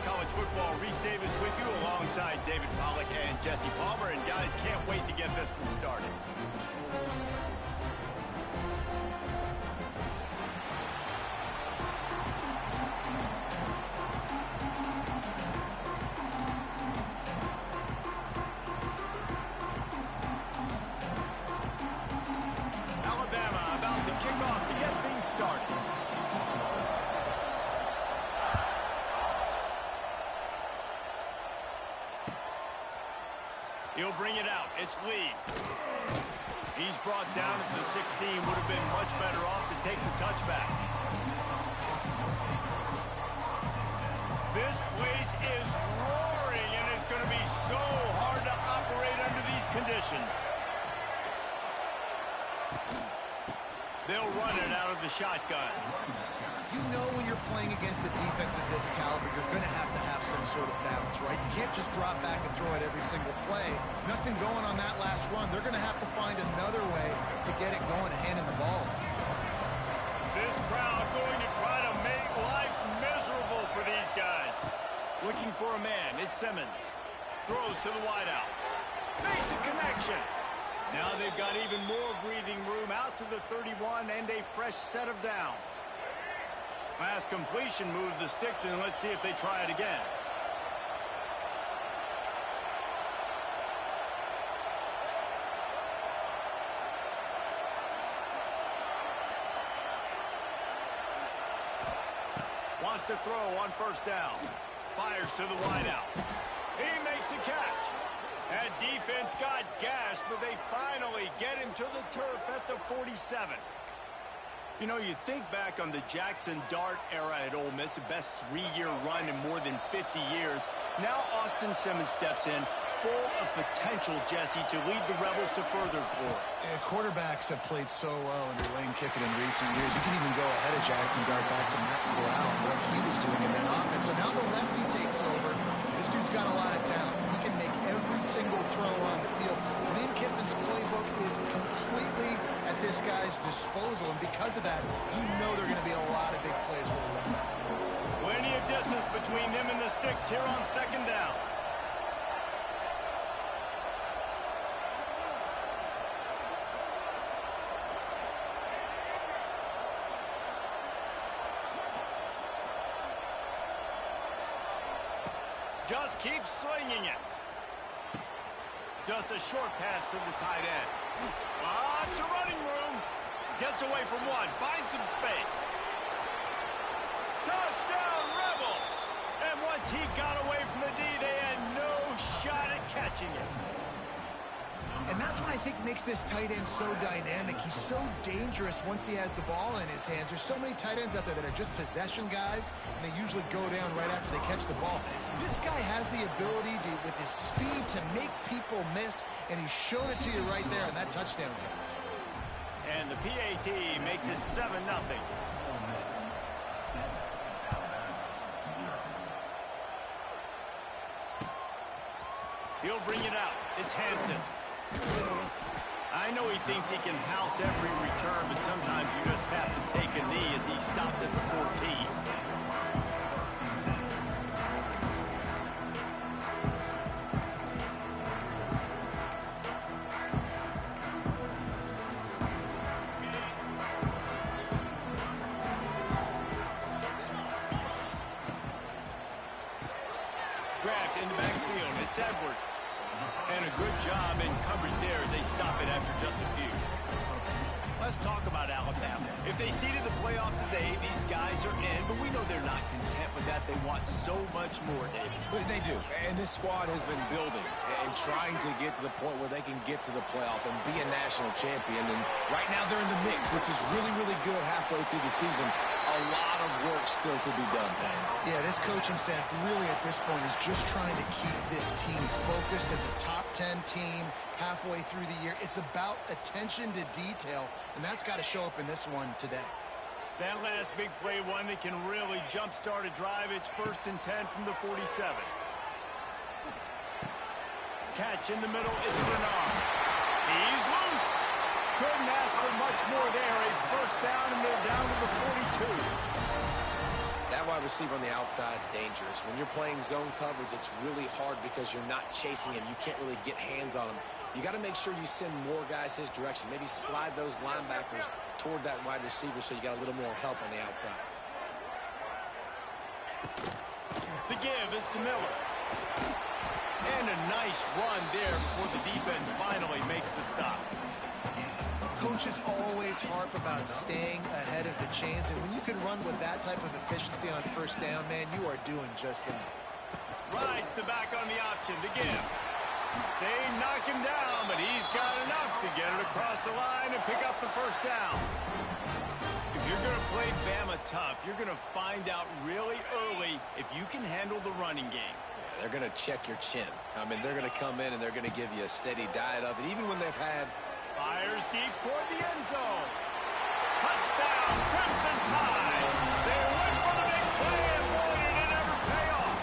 College Football. Reese Davis with you alongside David Pollack and Jesse Palmer. And guys, can't wait to get this one started. Alabama about to kick off to get things started. He'll bring it out. It's Lee. He's brought down at the 16. Would have been much better off to take the touchback. This place is roaring, and it's going to be so hard to operate under these conditions. They'll run it out of the shotgun. You know when you're playing against a defense of this caliber, you're going to have some sort of balance, right? You can't just drop back and throw it every single play. Nothing going on that last run. They're going to have to find another way to get it going, handing the ball. This crowd going to try to make life miserable for these guys. Looking for a man. It's Simmons. Throws to the wideout. Makes a connection. Now they've got even more breathing room out to the 31 and a fresh set of downs. Pass completion moves the sticks, and let's see if they try it again. Wants to throw on first down. Fires to the wideout. He makes a catch. That defense got gashed, but they finally get him to the turf at the 47. You know, you think back on the Jackson Dart era at Ole Miss, the best three-year run in more than 50 years. Now Austin Simmons steps in, full of potential, Jesse, to lead the Rebels to further glory. Quarterbacks have played so well under Lane Kiffin in recent years. You can even go ahead of Jackson Dart back to Matt Corral and what he was doing in that offense. So now the lefty takes over. This dude's got a lot of talent. He can make every single throw on the field. Lane Kiffin's playbook is completely at this guy's disposal, and because of that, you know there are going to be a lot of big plays for the running back. Plenty of distance between them and the sticks here on second down. Just keeps slinging it. Just a short pass to the tight end. Lots of running room. Gets away from one. Finds some space. Touchdown, Rebels! And once he got away from the D, they had no shot at catching it. And that's what I think makes this tight end so dynamic. He's so dangerous once he has the ball in his hands. There's so many tight ends out there that are just possession guys, and they usually go down right after they catch the ball. This guy has the ability to, with his speed, to make people miss, and he showed it to you right there in that touchdown catch. And the PAT makes it 7-0. He'll bring it out. It's Hampton. I know he thinks he can house every return, but sometimes you just have to take a knee as he stopped at the 14. Grabbed in the backfield. It's Edwards. And a good job in coverage there as they stop it after just a few. Let's talk about Alabama. If they seeded the playoff today, these guys are in, but we know they're not content with that. They want so much more, David. But they do. And this squad has been building and trying to get to the point where they can get to the playoff and be a national champion. And right now they're in the mix, which is really, really good halfway through the season. A lot of work still to be done, Pat. Yeah, this coaching staff really at this point is just trying to keep this team focused as a top 10 team halfway through the year. It's about attention to detail, and that's got to show up in this one today. That last big play, one that can really jumpstart a drive. It's 1st and 10 from the 47. Catch in the middle is Bernard. He's loose. Couldn't ask for much more there. A first down, and they're down to the 42. That wide receiver on the outside is dangerous. When you're playing zone coverage, it's really hard because you're not chasing him. You can't really get hands on him. You got to make sure you send more guys his direction. Maybe slide those linebackers toward that wide receiver so you got a little more help on the outside. The give is to Miller. And a nice run there before the defense finally makes the stop. Coaches always harp about staying ahead of the chains, and when you can run with that type of efficiency on first down, man, you are doing just that. Rides the back on the option to give. They knock him down, but he's got enough to get it across the line and pick up the first down. If you're going to play Bama tough, you're going to find out really early if you can handle the running game. Yeah, they're going to check your chin. I mean, they're going to come in and they're going to give you a steady diet of it, even when they've had... Fires deep toward the end zone. Touchdown, Crimson Tide. They went for the big play, and boy, did it ever pay off.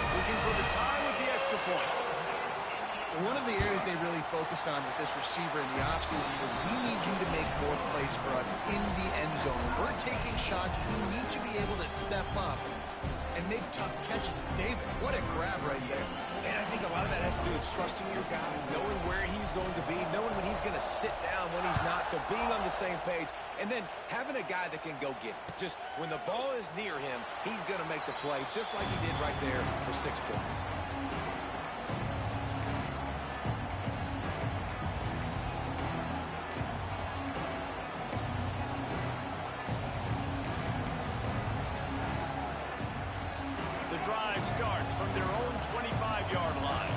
Looking for the tie with the extra point. One of the areas they really focused on with this receiver in the offseason was we need you to make more plays for us in the end zone. We're taking shots. We need you to be able to step up and make tough catches. David, what a grab right there. And I think a lot of that has to do with trusting your guy, knowing where he's going to be, knowing when he's going to sit down, when he's not, so being on the same page, and then having a guy that can go get it. Just when the ball is near him, he's going to make the play, just like he did right there for 6 points. Drive starts from their own 25-yard line.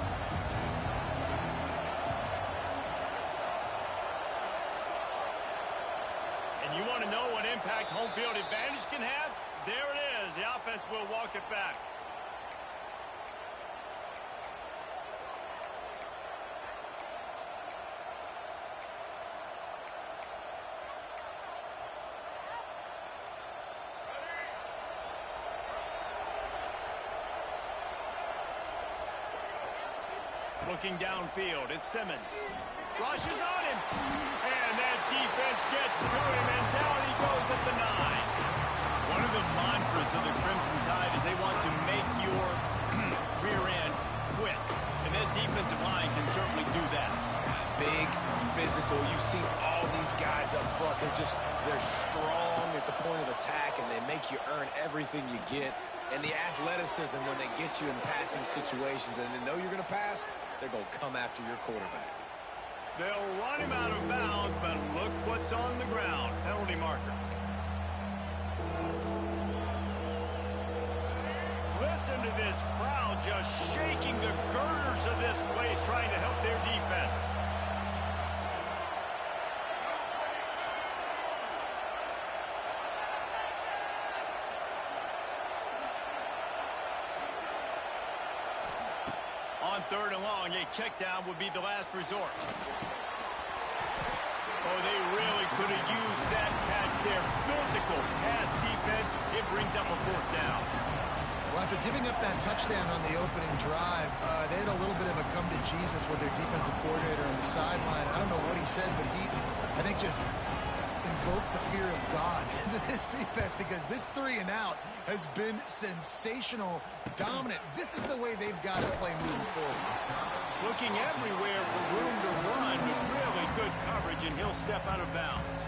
And you want to know what impact home field advantage can have? There it is. The offense will walk it back. Looking downfield is Simmons. Rushes on him. And that defense gets to him, and down he goes at the 9. One of the mantras of the Crimson Tide is they want to make your rear end quit. And that defensive line can certainly do that. Big, physical. You've seen all these guys up front. They're strong at the point of attack, and they make you earn everything you get. And the athleticism when they get you in passing situations and they know you're going to pass, they're going to come after your quarterback. They'll run him out of bounds, but look what's on the ground. Penalty marker. Listen to this crowd just shaking the girders of this place, trying to help their defense. On 3rd and long, a check down would be the last resort. Oh, they really could have used that catch there. Physical pass defense. It brings up a 4th down. Well, after giving up that touchdown on the opening drive, they had a little bit of a come to Jesus with their defensive coordinator on the sideline. I don't know what he said, but he, I think, just invoked the fear of God into this defense, because this 3 and out has been sensational, dominant. This is the way they've got to play moving forward. Looking everywhere for room to run with really good coverage, and he'll step out of bounds.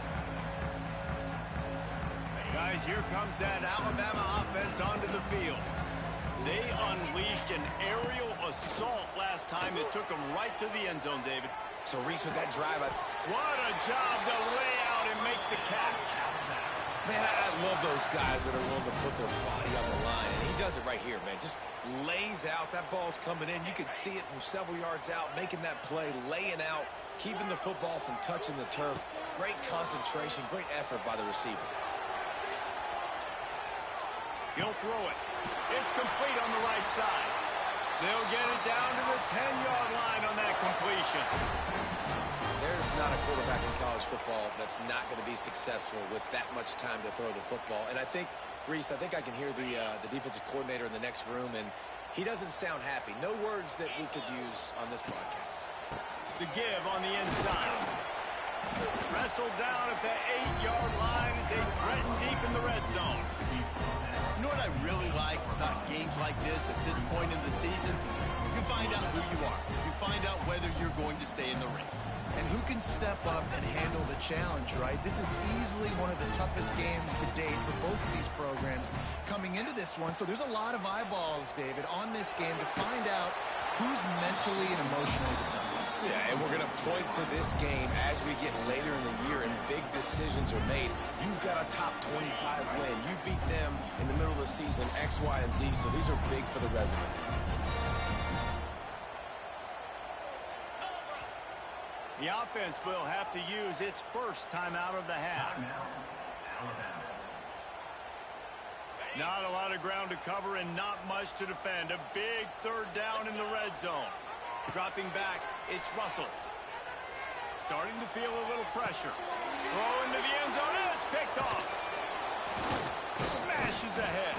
Guys, here comes that Alabama offense onto the field. They unleashed an aerial assault last time that took them right to the end zone, David. So Reese, with that drive, what a job to lay out and make the catch. Man, I love those guys that are willing to put their body on the line. And he does it right here, man. Just lays out. That ball's coming in. You can see it from several yards out, making that play, laying out, keeping the football from touching the turf. Great concentration, great effort by the receiver. He'll throw it. It's complete on the right side. They'll get it down to the 10-yard line on that completion. There's not a quarterback in college football that's not going to be successful with that much time to throw the football. And I think, Reese, I think I can hear the defensive coordinator in the next room, and he doesn't sound happy. No words that we could use on this broadcast. The give on the inside. Wrestled down at the 8-yard line as they threaten deep in the red zone. You know what I really like about games like this at this point in the season? You find out who you are. You find out whether you're going to stay in the race. And who can step up and handle the challenge, right? This is easily one of the toughest games to date for both of these programs coming into this one. So there's a lot of eyeballs, David, on this game to find out who's mentally and emotionally the toughest. Yeah, and we're going to point to this game as we get later in the year and big decisions are made. You've got a top 25 win. You beat them in the middle of the season, X, Y, and Z, so these are big for the resume. The offense will have to use its first timeout of the half. Not a lot of ground to cover and not much to defend. A big third down in the red zone. Dropping back, it's Russell. Starting to feel a little pressure. Throw into the end zone, and it's picked off. Smashes ahead.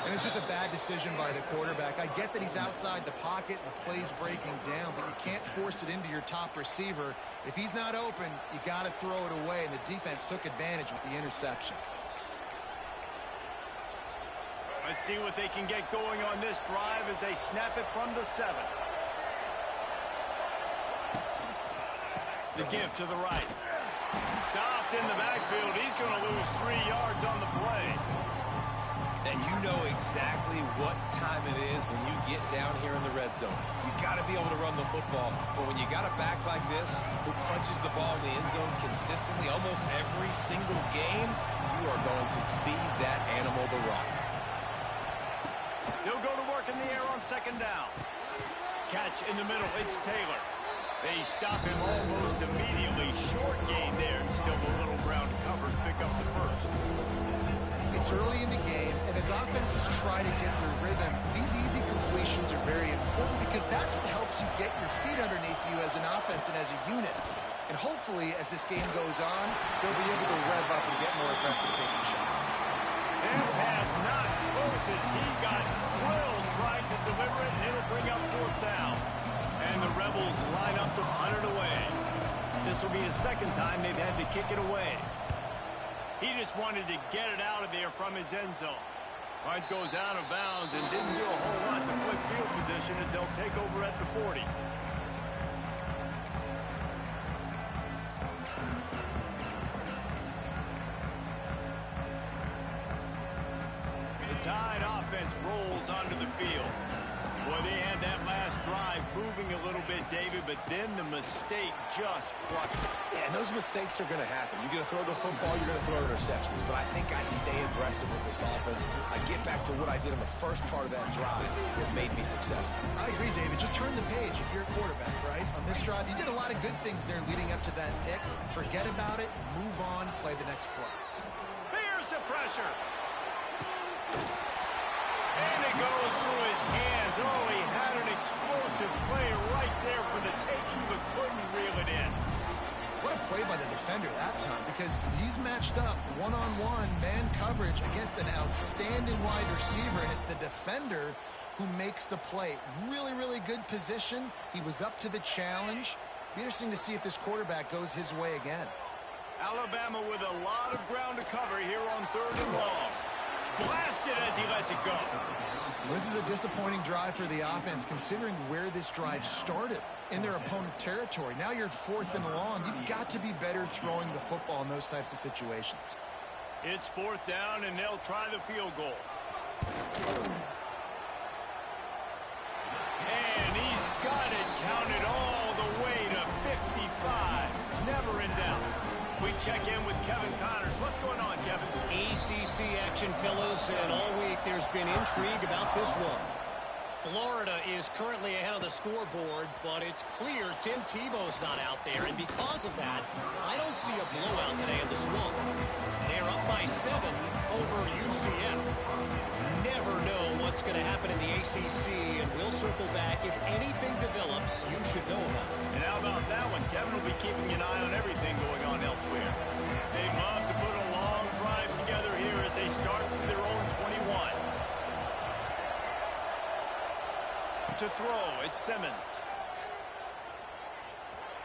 And it's just a bad decision by the quarterback. I get that he's outside the pocket, the play's breaking down, but you can't force it into your top receiver. If he's not open, you got to throw it away, and the defense took advantage with the interception. Let's see what they can get going on this drive as they snap it from the 7. The give to the right. Stopped in the backfield. He's going to lose 3 yards on the play. And you know exactly what time it is when you get down here in the red zone. You got to be able to run the football. But when you got a back like this who punches the ball in the end zone consistently almost every single game, you are going to feed that animal the rock. He'll go to work in the air on 2nd down. Catch in the middle. It's Taylor. They stop him almost immediately. Short gain there. Still a little ground to cover to pick up the first. It's early in the game, and as offenses try to get their rhythm, these easy completions are very important because that's what helps you get your feet underneath you as an offense and as a unit. And hopefully, as this game goes on, they'll be able to rev up and get more aggressive taking shots. And pass not close as he got drilled trying to deliver it, and it'll bring up 4th down. And the Rebels line up to punt it away. This will be the 2nd time they've had to kick it away. He just wanted to get it out of there from his end zone. Punt goes out of bounds and didn't do a whole lot to flip field position as they'll take over at the 40. The Tide offense rolls onto the field. Boy, they had that last drive moving a little bit, David, but then the mistake just crushed it. Yeah, and those mistakes are going to happen. You're going to throw the football, you're going to throw interceptions. But I think I stay aggressive with this offense. I get back to what I did in the first part of that drive that made me successful. I agree, David. Just turn the page if you're a quarterback, right? On this drive, you did a lot of good things there leading up to that pick. Forget about it, move on, play the next play. Here's the pressure. And it goes through his hands. Oh, he had an explosive play right there for the taking, but couldn't reel it in. What a play by the defender that time, because he's matched up one-on-one man coverage against an outstanding wide receiver, and it's the defender who makes the play. Really, really good position. He was up to the challenge. Be interesting to see if this quarterback goes his way again. Alabama with a lot of ground to cover here on 3rd and long. Blasted as he lets it go. This is a disappointing drive for the offense, considering where this drive started in their opponent territory. Now you're 4th and long. You've got to be better throwing the football in those types of situations. It's 4th down, and they'll try the field goal. And he's got it counted all the way to 55. Never in doubt. We check in with Kevin Connors. What's going on, Kevin? ACC action, fellas, and all week there's been intrigue about this one. Florida is currently ahead of the scoreboard, but it's clear Tim Tebow's not out there, and because of that, I don't see a blowout today in the Swamp. They're up by 7 over UCF. Never know what's going to happen in the ACC, and we'll circle back. If anything develops, you should know about it. And how about that one? Kevin will be keeping an eye on everything going on elsewhere. They love to put a long drive together here as they start from their own 21. To throw, it's Simmons.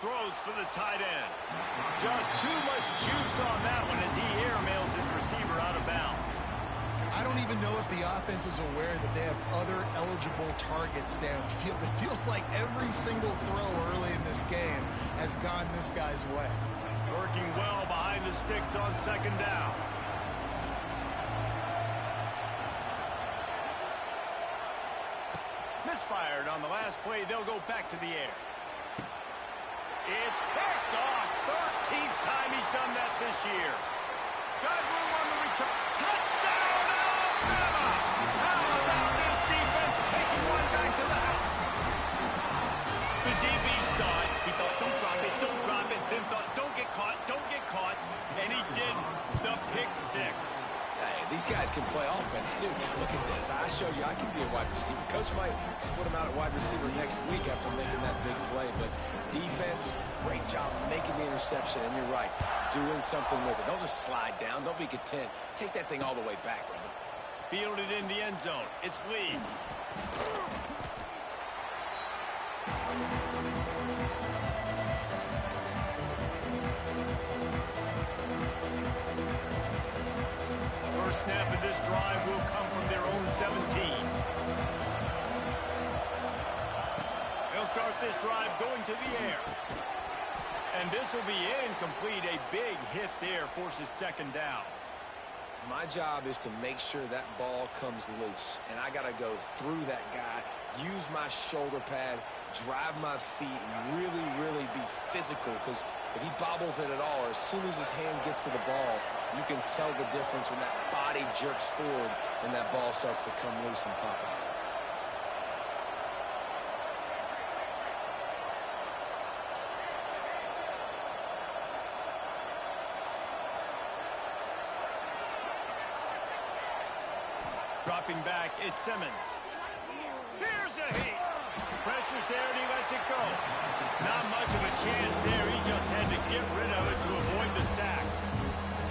Throws for the tight end. Just too much juice on that one as he airmails his receiver out of bounds. I don't even know if the offense is aware that they have other eligible targets downfield. It feels like every single throw early in this game has gone this guy's way. Working well behind the sticks on second down. Misfired on the last play. They'll go back to the air. It's picked off. 13th time he's done that this year. Got room on the return. Touchdown, Alabama! How about this defense taking one back to the house? The DB saw it. He thought, don't drop it, don't drop it. Then thought, don't get caught, don't get caught. And he didn't. The pick six. Hey, these guys can play offense, too. Now, look at this. I showed you I can be a wide receiver. Coach might split him out at wide receiver next week after making that big play. But defense, great job making the interception. And you're right, doing something with it. Don't just slide down. Don't be content. Take that thing all the way back, brother. Fielded in the end zone. It's Lee. First snap of this drive will come from their own 17. They'll start this drive going to the air. And this will be incomplete. A big hit there forces second down. My job is to make sure that ball comes loose. And I got to go through that guy, use my shoulder pad, drive my feet, and really, really be physical. Because if he bobbles it at all, or as soon as his hand gets to the ball, you can tell the difference when that body jerks forward and that ball starts to come loose and pop out. Dropping back, it's Simmons. Here's a heat. Pressure's there and he lets it go. Not much of a chance there. He just had to get rid of it to avoid the sack.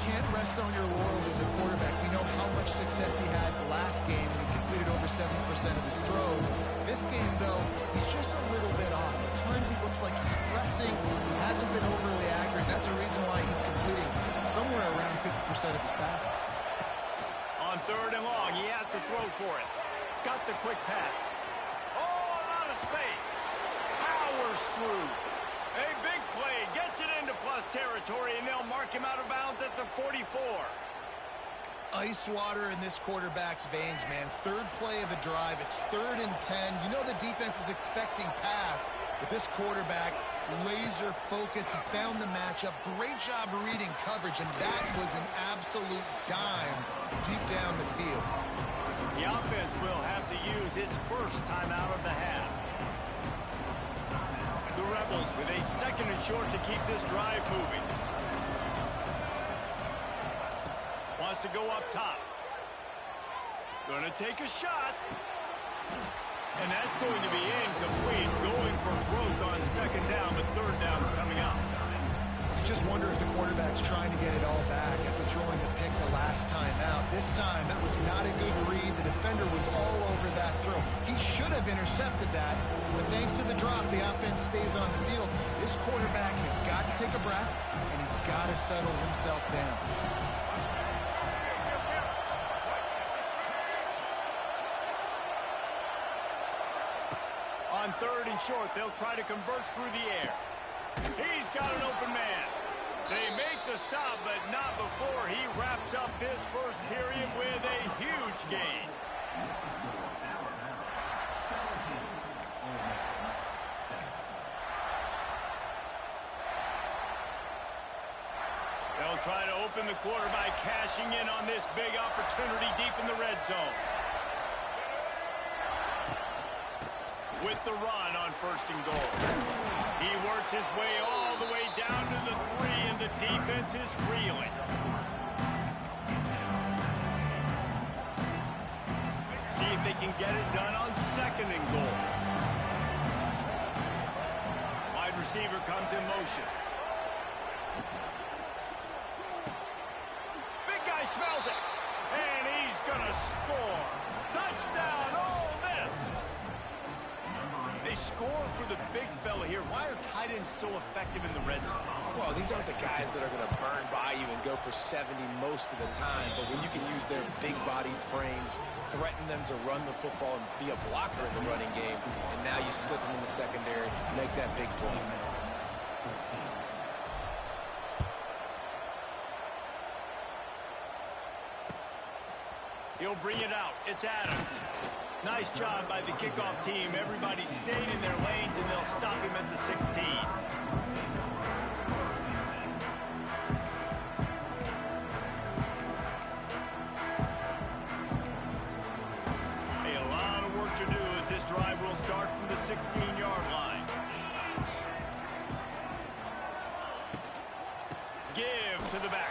Can't rest on your laurels as a quarterback. We know how much success he had last game when he completed over 70% of his throws. This game, though, he's just a little bit off. At times he looks like he's pressing. He hasn't been overly accurate. That's a reason why he's completing somewhere around 50% of his passes. On third and long, he has to throw for it. Got the quick pass. Oh, a lot of space. Powers through. A big play. Gets it into plus territory, and they'll mark him out of bounds at the 44. Ice water in this quarterback's veins, man. Third play of the drive. It's 3rd and 10. You know the defense is expecting pass, but this quarterback, laser focus. He found the matchup. Great job reading coverage, and that was an absolute dime deep down the field. The offense will have to use its first timeout of the half. The Rebels with a 2nd and short to keep this drive moving. Wants to go up top. Going to take a shot. And that's going to be incomplete. Going for broke on 2nd down, but 3rd down's coming up. You just wonder if the quarterback's trying to get it all back after throwing the pick the last time out. This time, that was not a good read. The defender was all over that throw. He should have intercepted that, but thanks to the drop, the offense stays on the field. This quarterback has got to take a breath, and he's got to settle himself down. On 3rd and short, they'll try to convert through the air. He's got an open man. They make the stop, but not before he wraps up this first period with a huge gain. They'll try to open the quarter by cashing in on this big opportunity deep in the red zone. With the run on 1st and goal. He works his way all the way down to the 3, and the defense is reeling. See if they can get it done on 2nd and goal. Wide receiver comes in motion. Big guy smells it, and he's gonna score. Touchdown, Ole Miss. They score score for the big fella here. Why are tight ends so effective in the red zone? Well, these aren't the guys that are going to burn by you and go for 70 most of the time, but when you can use their big-bodied frames, threaten them to run the football and be a blocker in the running game, and now you slip them in the secondary, make that big play. He'll bring it out. It's Adams. Nice job by the kickoff team. Everybody stayed in their lanes, and they'll stop him at the 16. A lot of work to do as this drive will start from the 16-yard line. Give to the back.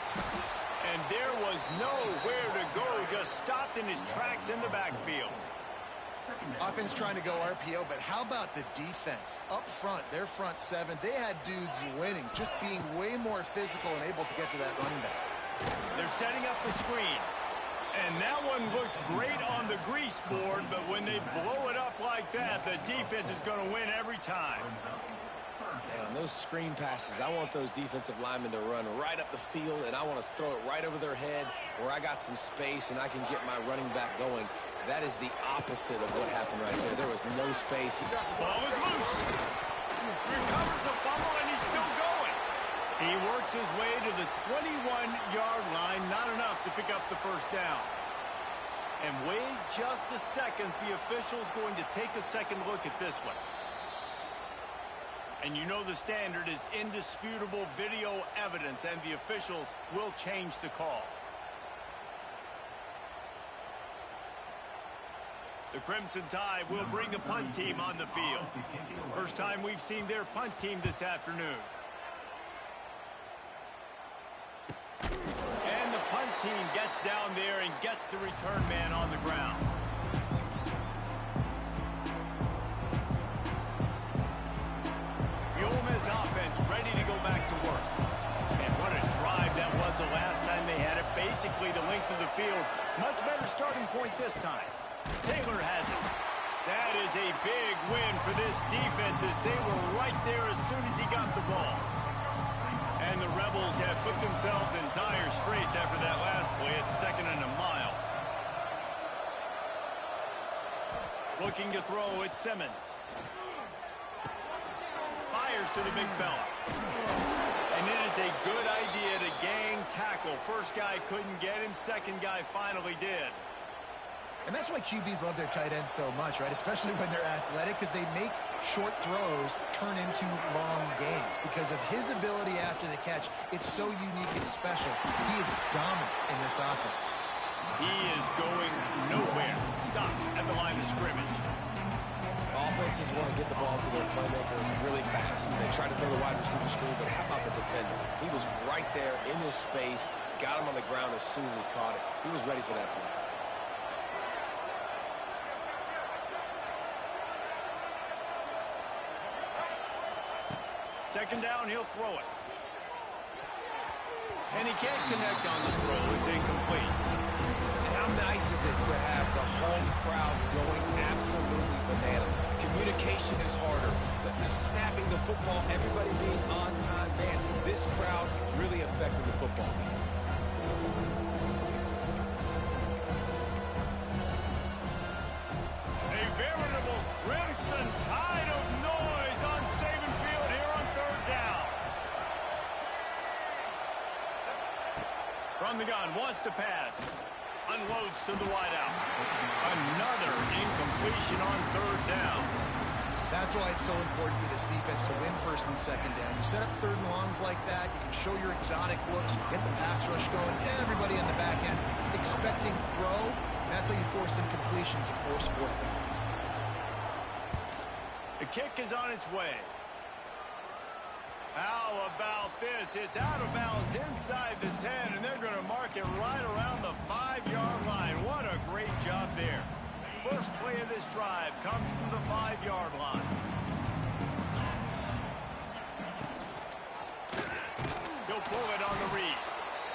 And there was nowhere to go, just stopped in his tracks in the backfield. Offense trying to go RPO, but how about the defense? Up front, their front seven, they had dudes winning, just being way more physical and able to get to that running back. They're setting up the screen. And that one looked great on the grease board, but when they blow it up like that, the defense is going to win every time. Man, on those screen passes, I want those defensive linemen to run right up the field, and I want to throw it right over their head where I got some space and I can get my running back going. That is the opposite of what happened right there. There was no space. Ball is loose. Recovers the fumble, and he's still going. He works his way to the 21-yard line. Not enough to pick up the first down. And wait just a second. The official's going to take a second look at this one. And you know the standard is indisputable video evidence, and the officials will change the call. The Crimson Tide will bring the punt team on the field. First time we've seen their punt team this afternoon. And the punt team gets down there and gets the return man on the ground. The Ole Miss offense ready to go back to work. And what a drive that was the last time they had it. Basically the length of the field. Much better starting point this time. Taylor has it. That is a big win for this defense as they were right there as soon as he got the ball. And the Rebels have put themselves in dire straits after that last play. It's 2nd and a mile. Looking to throw, it's Simmons. Fires to the big fella. And it is a good idea to gang tackle. First guy couldn't get him. Second guy finally did. And that's why QBs love their tight ends so much, right? Especially when they're athletic, because they make short throws turn into long gains. Because of his ability after the catch, it's so unique and special. He is dominant in this offense. He is going nowhere. Stop at the line of scrimmage. Offenses want to get the ball to their playmakers really fast. They try to throw the wide receiver screen, but how about the defender? He was right there in his space, got him on the ground as soon as he caught it. He was ready for that play. Second down, he'll throw it. And he can't connect on the throw. It's incomplete. And how nice is it to have the home crowd going absolutely bananas? Communication is harder. But the snapping the football, everybody being on time, man, this crowd really affected the football game. A veritable crimson tide of noise on Saban Field here on 3rd down. From the gun, wants to pass. Unloads to the wideout. Another incompletion on 3rd down. That's why it's so important for this defense to win 1st and 2nd down. You set up 3rd and longs like that, you can show your exotic looks, you get the pass rush going, everybody in the back end expecting throw, and that's how you force some completions and force 4th downs. The kick is on its way. How about this? It's out of bounds inside the 10, and they're going to mark it right around the 5-yard line. What a great job there. First play of this drive comes from the 5-yard line. He'll pull it on the read.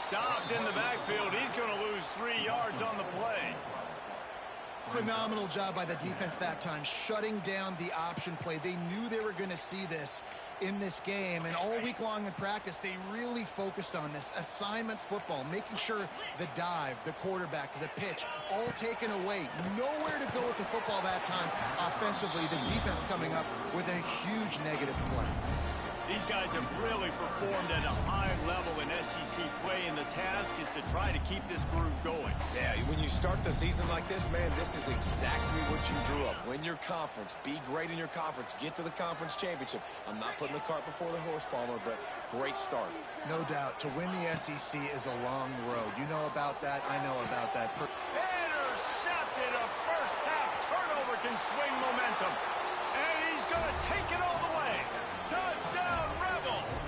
Stopped in the backfield. He's going to lose 3 yards on the play. Phenomenal job by the defense that time, shutting down the option play. They knew they were going to see this in this game, and all week long in practice, they really focused on this assignment football, making sure the dive, the quarterback, the pitch, all taken away. Nowhere to go with the football that time offensively. The defense coming up with a huge negative play. These guys have really performed at a high level in SEC play, and the task is to try to keep this groove going. Yeah, when you start the season like this, man, this is exactly what you drew up. Win your conference. Be great in your conference. Get to the conference championship. I'm not putting the cart before the horse, Palmer, but great start. No doubt. To win the SEC is a long road. You know about that. I know about that. Intercepted. A first-half turnover can swing momentum. And he's going to take it all the way. Touchdown, Rebels!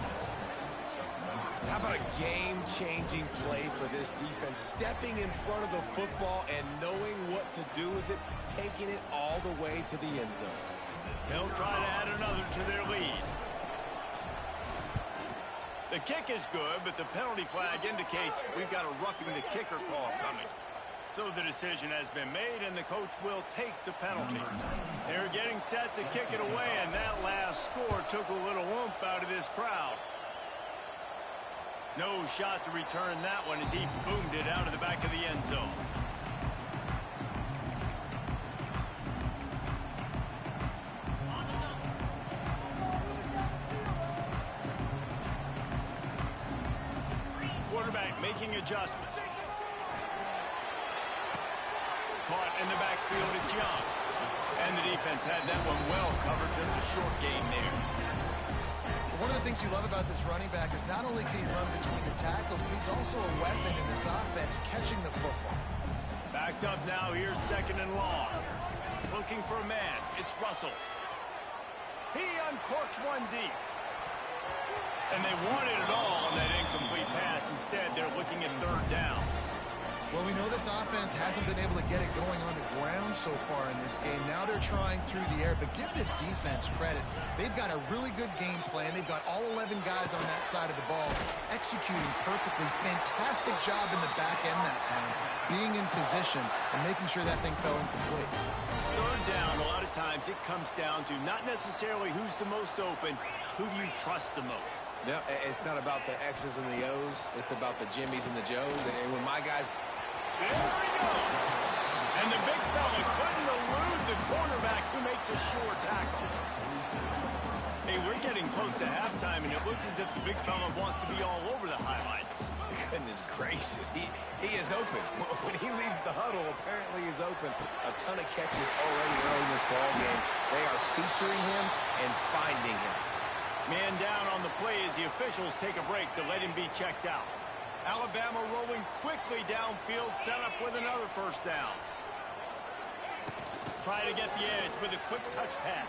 How about a game-changing play for this defense? Stepping in front of the football and knowing what to do with it, taking it all the way to the end zone. They'll try to add another to their lead. The kick is good, but the penalty flag indicates we've got a roughing the kicker call coming. So the decision has been made, and the coach will take the penalty. They're getting set to kick it away, and that last score took a little oomph out of this crowd. No shot to return that one as he boomed it out of the back of the end zone. Quarterback making adjustments. Caught in the backfield, it's Young. And the defense had that one well covered, just a short gain there. One of the things you love about this running back is not only can he run between the tackles, but he's also a weapon in this offense, catching the football. Backed up now, here's second and long. Looking for a man, it's Russell. He uncorks one deep. And they wanted it all on that incomplete pass. Instead, they're looking at third down. Well, we know this offense hasn't been able to get it going on the ground so far in this game. Now they're trying through the air, but give this defense credit. They've got a really good game plan. They've got all 11 guys on that side of the ball executing perfectly. Fantastic job in the back end that time, being in position and making sure that thing fell incomplete. Third down, a lot of times it comes down to not necessarily who's the most open, who do you trust the most? Yeah, it's not about the X's and the O's. It's about the Jimmies and the Joes. And when my guys... There he goes. And the big fella couldn't elude the cornerback who makes a sure tackle. Hey, we're getting close to halftime, and it looks as if the big fella wants to be all over the highlights. Goodness gracious, he is open. When he leaves the huddle, apparently he's open. A ton of catches already early in this ball game. They are featuring him and finding him. Man down on the play as the officials take a break to let him be checked out. Alabama rolling quickly downfield, set up with another first down. Try to get the edge with a quick touch pass.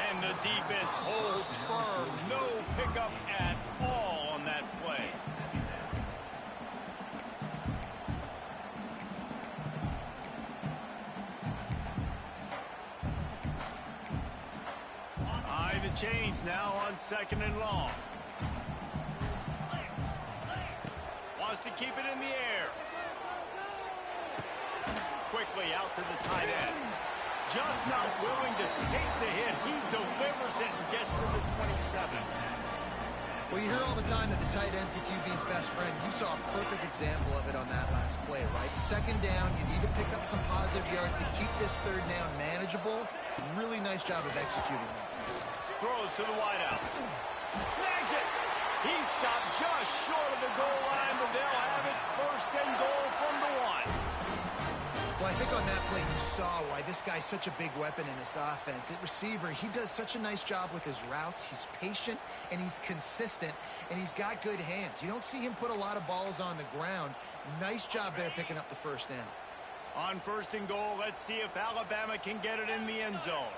And the defense holds firm. No pickup at all on that play. High the chains now on second and long. Wants to keep it in the air. Quickly out to the tight end. Just not willing to take the hit. He delivers it and gets to the 27. Well, you hear all the time that the tight end's the QB's best friend. You saw a perfect example of it on that last play, right? Second down, you need to pick up some positive yards to keep this third down manageable. Really nice job of executing that. Throws to the wideout. Snags it. He stopped just short of the goal line, but they'll have it first and goal from the one. Well, I think on that play you saw why this guy's such a big weapon in this offense. At receiver, he does such a nice job with his routes. He's patient, and he's consistent, and he's got good hands. You don't see him put a lot of balls on the ground. Nice job there picking up the first down. On first and goal, let's see if Alabama can get it in the end zone.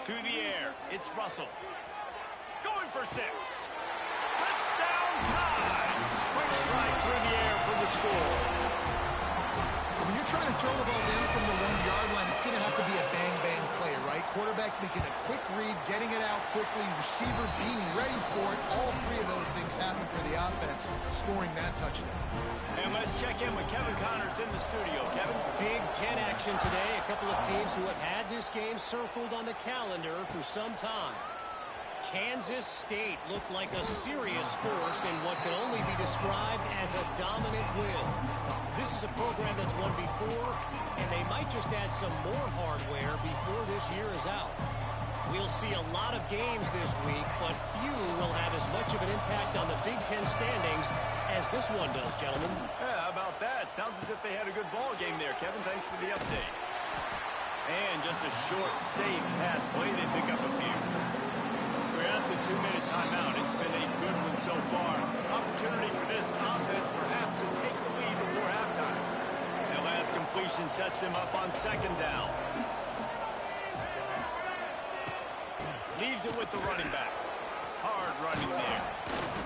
To the air, it's Russell. Going for 6. Touchdown time! Quick strike through the air for the score. When you're trying to throw the ball down from the 1-yard line, it's going to have to be a bang-bang play, right? quarterback making a quick read, getting it out quickly, receiver being ready for it. All three of those things happen for the offense, scoring that touchdown. And let's check in with Kevin Connors in the studio. Kevin? Big Ten action today. A couple of teams who have had this game circled on the calendar for some time. Kansas State looked like a serious force in what can only be described as a dominant win. This is a program that's won before, and they might just add some more hardware before this year is out. We'll see a lot of games this week, but few will have as much of an impact on the Big Ten standings as this one does, gentlemen. Yeah, how about that? Sounds as if they had a good ball game there, Kevin. Thanks for the update. And just a short, safe pass play. They pick up a few. We're at the 2-minute timeout. It's been a good one so far. Opportunity for this offense perhaps to take the lead before halftime. That last completion sets them up on second down. Leaves it with the running back. Hard running there.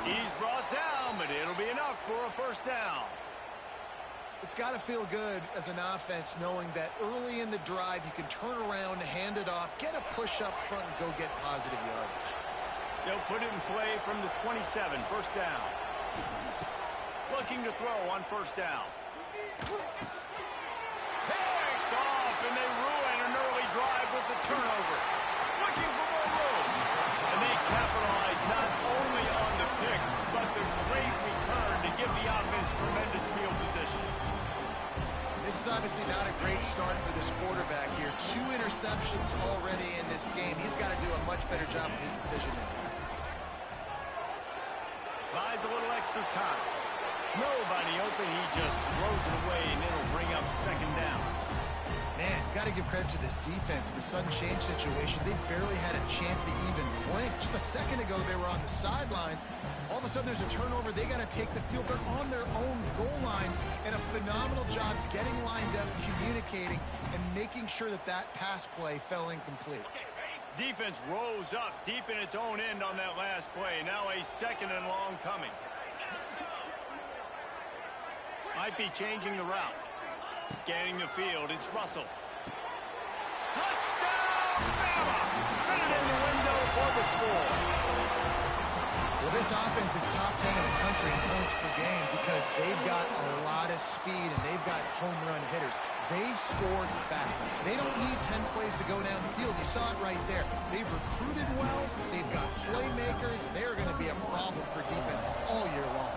He's brought down, but it'll be enough for a first down. It's got to feel good as an offense knowing that early in the drive you can turn around, hand it off, get a push up front, and go get positive yardage. They'll put it in play from the 27, first down. Looking to throw on first down. Picked off, and they ruin an early drive with the turnover. Looking for more room. And they capitalize not only on the pick, but the great return to give the offense tremendous field position. This is obviously not a great start for this quarterback here. 2 interceptions already in this game. He's got to do a much better job with his decision-making. Buys a little extra time. Nobody open. He just throws it away, and it'll bring up second down. Man, you got to give credit to this defense. In the sudden change situation, they've barely had a chance to even blink. Just a second ago, they were on the sidelines. All of a sudden, there's a turnover. They got to take the field. They're on their own goal line, and a phenomenal job getting lined up, communicating, and making sure that that pass play fell incomplete. Defense rose up deep in its own end on that last play. Now a second and long coming. Might be changing the route. Scanning the field, it's Russell. Touchdown, Bama! Fit it in the window for the score. Well, this offense is top 10 in the country in points per game because they've got a lot of speed and they've got home run hitters. They scored fast. They don't need 10 plays to go down the field. You saw it right there. They've recruited well. They've got playmakers. They're going to be a problem for defenses all year long.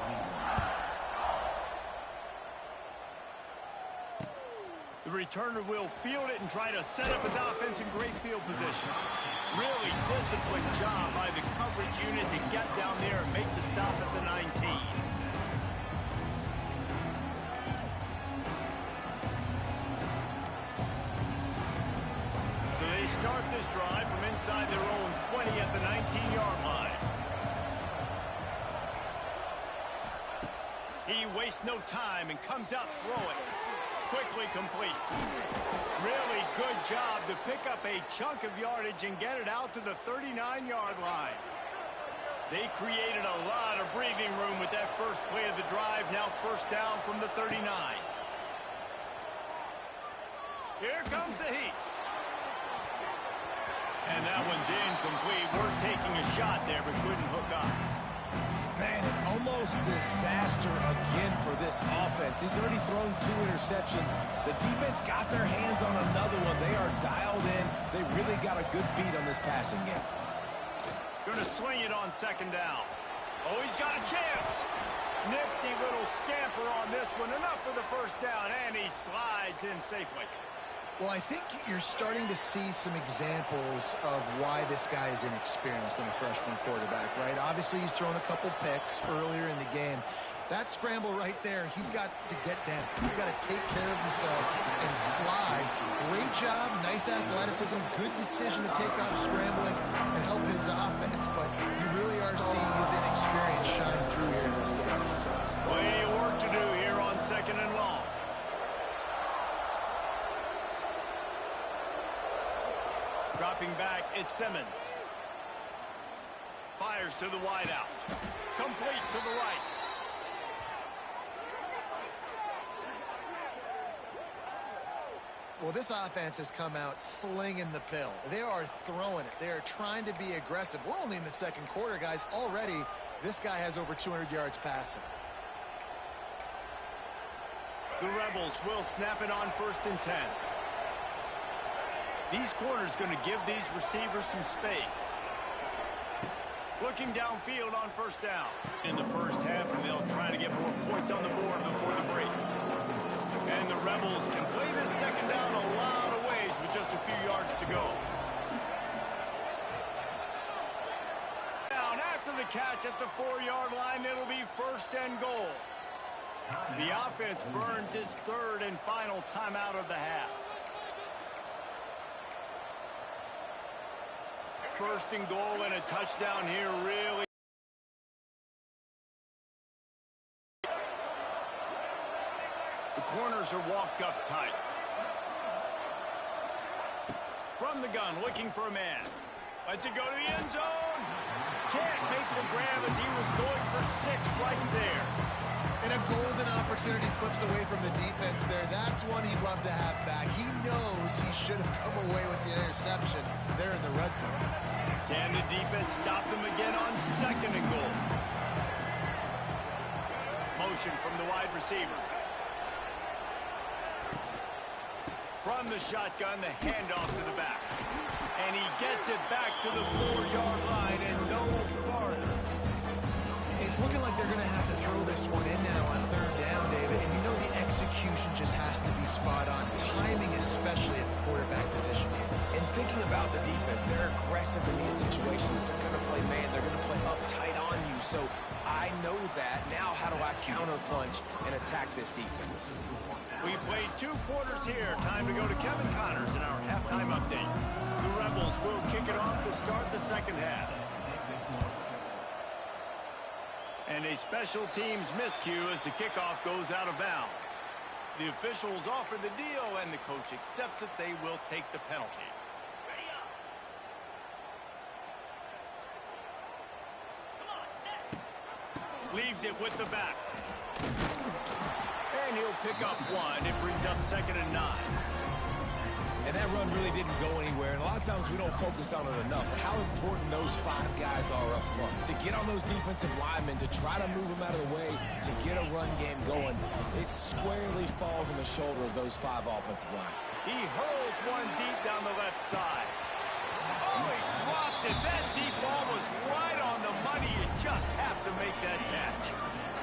The returner will field it and try to set up his offense in great field position. Really disciplined job by the coverage unit to get down there and make the stop at the 19. So they start this drive from inside their own 20 at the 19-yard line. He wastes no time and comes out throwing. Quickly complete. Really good job to pick up a chunk of yardage and get it out to the 39-yard line. They created a lot of breathing room with that first play of the drive. Now first down from the 39. Here comes the heat. And that one's incomplete. We're taking a shot there, but couldn't hook up. Man, an almost disaster again for this offense. He's already thrown 2 interceptions. The defense got their hands on another one. They are dialed in. They really got a good beat on this passing game. Going to swing it on second down. Oh, he's got a chance. Nifty little scamper on this one. Enough for the first down, and he slides in safely. Well, I think you're starting to see some examples of why this guy is inexperienced in a freshman quarterback, right? Obviously, he's thrown a couple picks earlier in the game. That scramble right there, he's got to get down. He's got to take care of himself and slide. Great job, nice athleticism, good decision to take off scrambling and help his offense, but you really are seeing his inexperience shine through here in this game. Plenty of work to do here on second and long. Dropping back, it's Simmons. Fires to the wideout. Complete to the right. Well, this offense has come out slinging the pill. They are throwing it. They are trying to be aggressive. We're only in the second quarter, guys. Already, this guy has over 200 yards passing. The Rebels will snap it on 1st and 10. These corners going to give these receivers some space. Looking downfield on 1st down. In the first half, and they'll try to get more points on the board before the break. And the Rebels can play this second down a lot of ways with just a few yards to go. Down after the catch at the 4-yard line, it'll be 1st and goal. The offense burns its 3rd and final timeout of the half. 1st and goal and a touchdown here really. The corners are walked up tight. From the gun, looking for a man. Lets it go to the end zone. Can't make the grab as he was going for 6 right there. And a golden opportunity slips away from the defense there. That's one he'd love to have back. He knows he should have come away with the interception there in the red zone. Can the defense stop them again on 2nd and goal? Motion from the wide receiver. From the shotgun, the handoff to the back. And he gets it back to the 4-yard line and no farther. It's looking like they're going to have to throw this one in now on 3rd down, David. And you know the execution just has to be spot on. Timing, especially at the quarterback position here. And thinking about the defense, they're aggressive in these situations. They're going to play man. They're going to play up tight on you. So I know that. Now how do I counter-punch and attack this defense? We played 2 quarters here. Time to go to Kevin Connors in our halftime update. The Rebels will kick it off to start the second half. And a special teams miscue as the kickoff goes out of bounds. The officials offer the deal, and the coach accepts it. They will take the penalty. Leaves it with the back. And he'll pick up 1. It brings up 2nd and 9. And that run really didn't go anywhere, and a lot of times we don't focus on it enough. But how important those 5 guys are up front. To get on those defensive linemen, to try to move them out of the way, to get a run game going, it squarely falls on the shoulder of those 5 offensive linemen. He hurls one deep down the left side. Oh, he dropped it. That deep ball was right on the money. You just have to make that catch.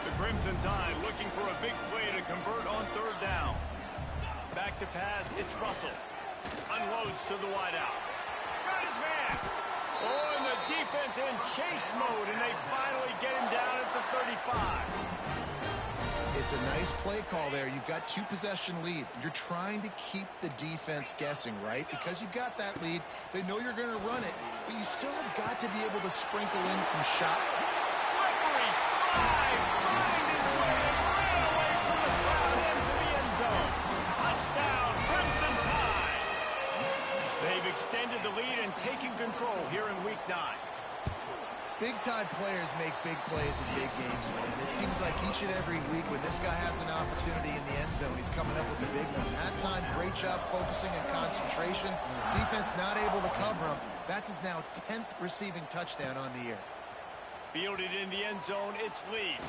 The Crimson Tide looking for a big play to convert on 3rd down. Back to pass, it's Russell. Unloads to the wideout. Got his man. Oh, and the defense in chase mode, and they finally get him down at the 35. It's a nice play call there. You've got 2-possession lead. You're trying to keep the defense guessing, right? Because you've got that lead, they know you're going to run it, but you still have got to be able to sprinkle in some shot. Slippery slide. Find his way and ran away from the crowd into the end zone. Touchdown, Crimson Tide. They've extended the lead and taken control here in Week 9. Big-time players make big plays in big games, man. It seems like each and every week when this guy has an opportunity in the end zone, he's coming up with a big one. That time, great job focusing and concentration. Defense not able to cover him. That's his now 10th receiving touchdown on the year. Fielded in the end zone, it's Lee.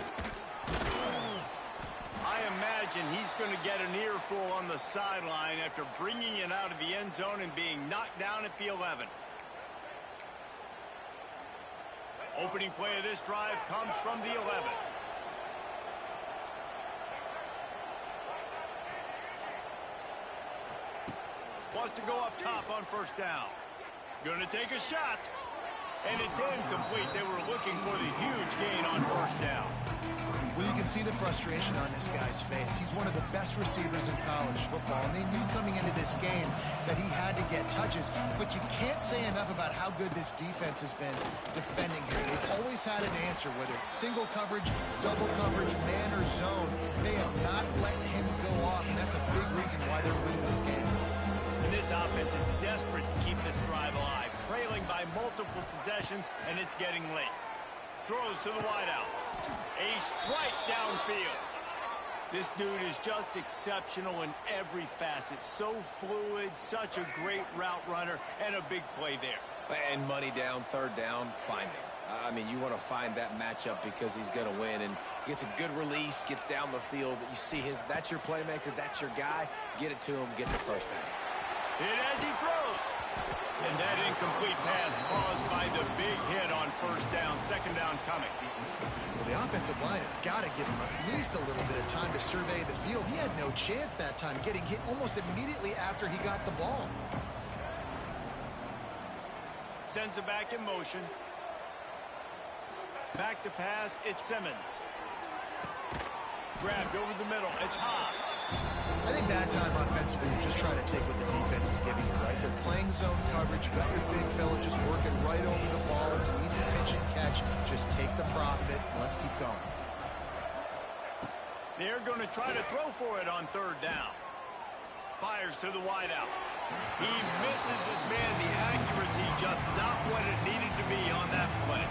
I imagine he's going to get an earful on the sideline after bringing it out of the end zone and being knocked down at the 11. Opening play of this drive comes from the 11. Wants to go up top on 1st down. Gonna take a shot. And it's incomplete. They were looking for the huge gain on 1st down. Well, you can see the frustration on this guy's face. He's one of the best receivers in college football, and they knew coming into this game that he had to get touches. But you can't say enough about how good this defense has been defending here. They've always had an answer, whether it's single coverage, double coverage, man or zone. They have not let him go off, and that's a big reason why they're winning this game. And this offense is desperate to keep this drive alive, trailing by multiple possessions, and it's getting late. Throws to the wideout. A strike downfield. This dude is just exceptional in every facet. So fluid, such a great route runner, and a big play there. And money down, third down, find him. I mean, you want to find that matchup because he's going to win, and gets a good release, gets down the field. You see that's your playmaker, that's your guy. Get it to him, get the first down. Hit as he throws. And that incomplete pass caused by the big hit on first down, second down coming. Well, the offensive line has got to give him at least a little bit of time to survey the field. He had no chance that time, getting hit almost immediately after he got the ball. Sends it back in motion. Back to pass, it's Simmons. Grabbed over the middle, it's Hobbs. I think that time offensively, you're just trying to take what the defense is giving you, right? They're playing zone coverage. You got your big fella just working right over the ball. It's an easy pitch and catch. Just take the profit. Let's keep going. They're going to try to throw for it on third down. Fires to the wideout. He misses his man. The accuracy just not what it needed to be on that play.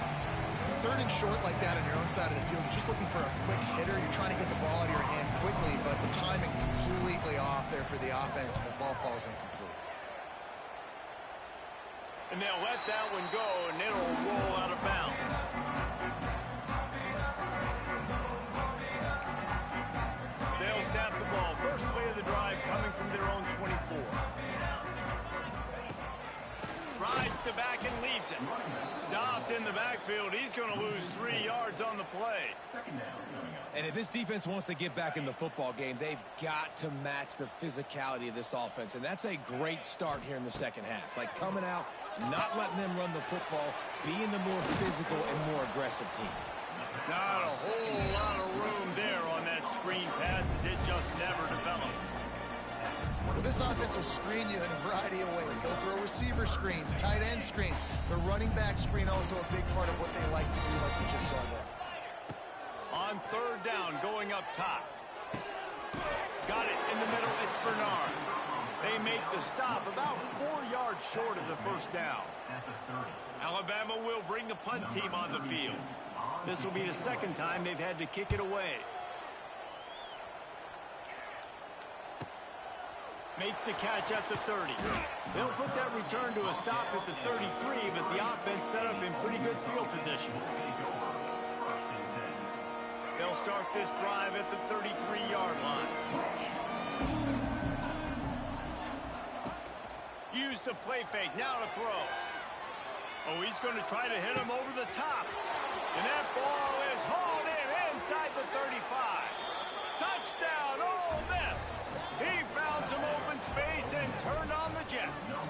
Third and short like that on your own side of the field, you're just looking for a quick hitter. You're trying to get the ball out of your hand quickly, but the timing completely off there for the offense, and the ball falls incomplete. And they'll let that one go, and it'll roll out of bounds. They'll snap the ball. First play of the drive coming from their own 24. Rides to back and leaves it. Stopped in the backfield. He's going to lose 3 yards on the play. And if this defense wants to get back in the football game, they've got to match the physicality of this offense. And that's a great start here in the second half. Like coming out, not letting them run the football, being the more physical and more aggressive team. Not a whole lot of room there on that screen pass as it just never developed. Well, this offense will screen you in a variety of ways. They'll throw receiver screens, tight end screens. The running back screen also a big part of what they like to do, like you just saw there. On third down, going up top. Got it in the middle, it's Bernard. They make the stop about 4 yards short of the first down. Alabama will bring the punt team on the field. This will be the second time they've had to kick it away. Makes the catch at the 30. They'll put that return to a stop at the 33, but the offense set up in pretty good field position. They'll start this drive at the 33-yard line. Use the play fake, now to throw. Oh, he's going to try to hit him over the top. And that ball is hauled in inside the 35. Touchdown, Ole Miss. He found some open space and turned on the Jets.